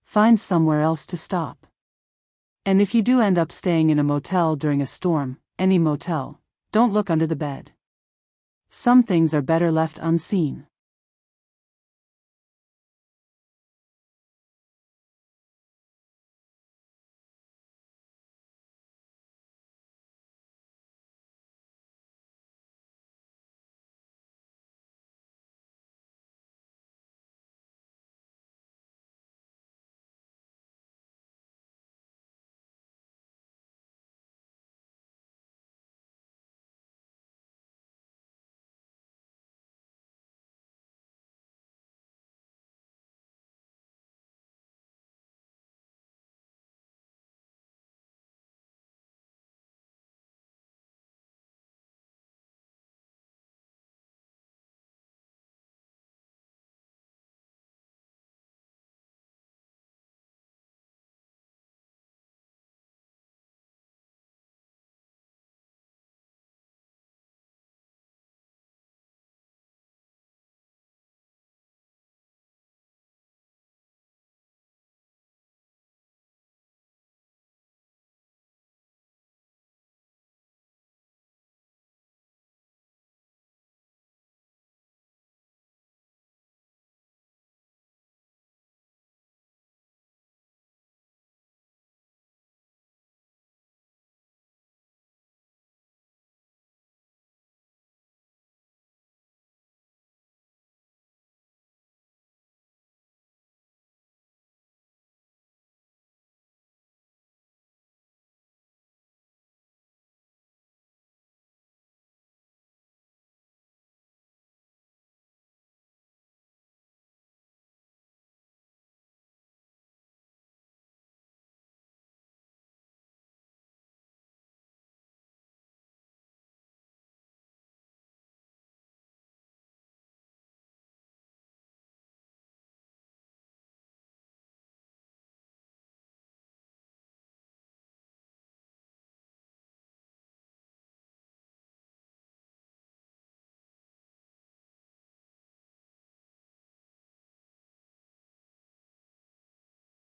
Find somewhere else to stop. And if you do end up staying in a motel during a storm, any motel, don't look under the bed. Some things are better left unseen.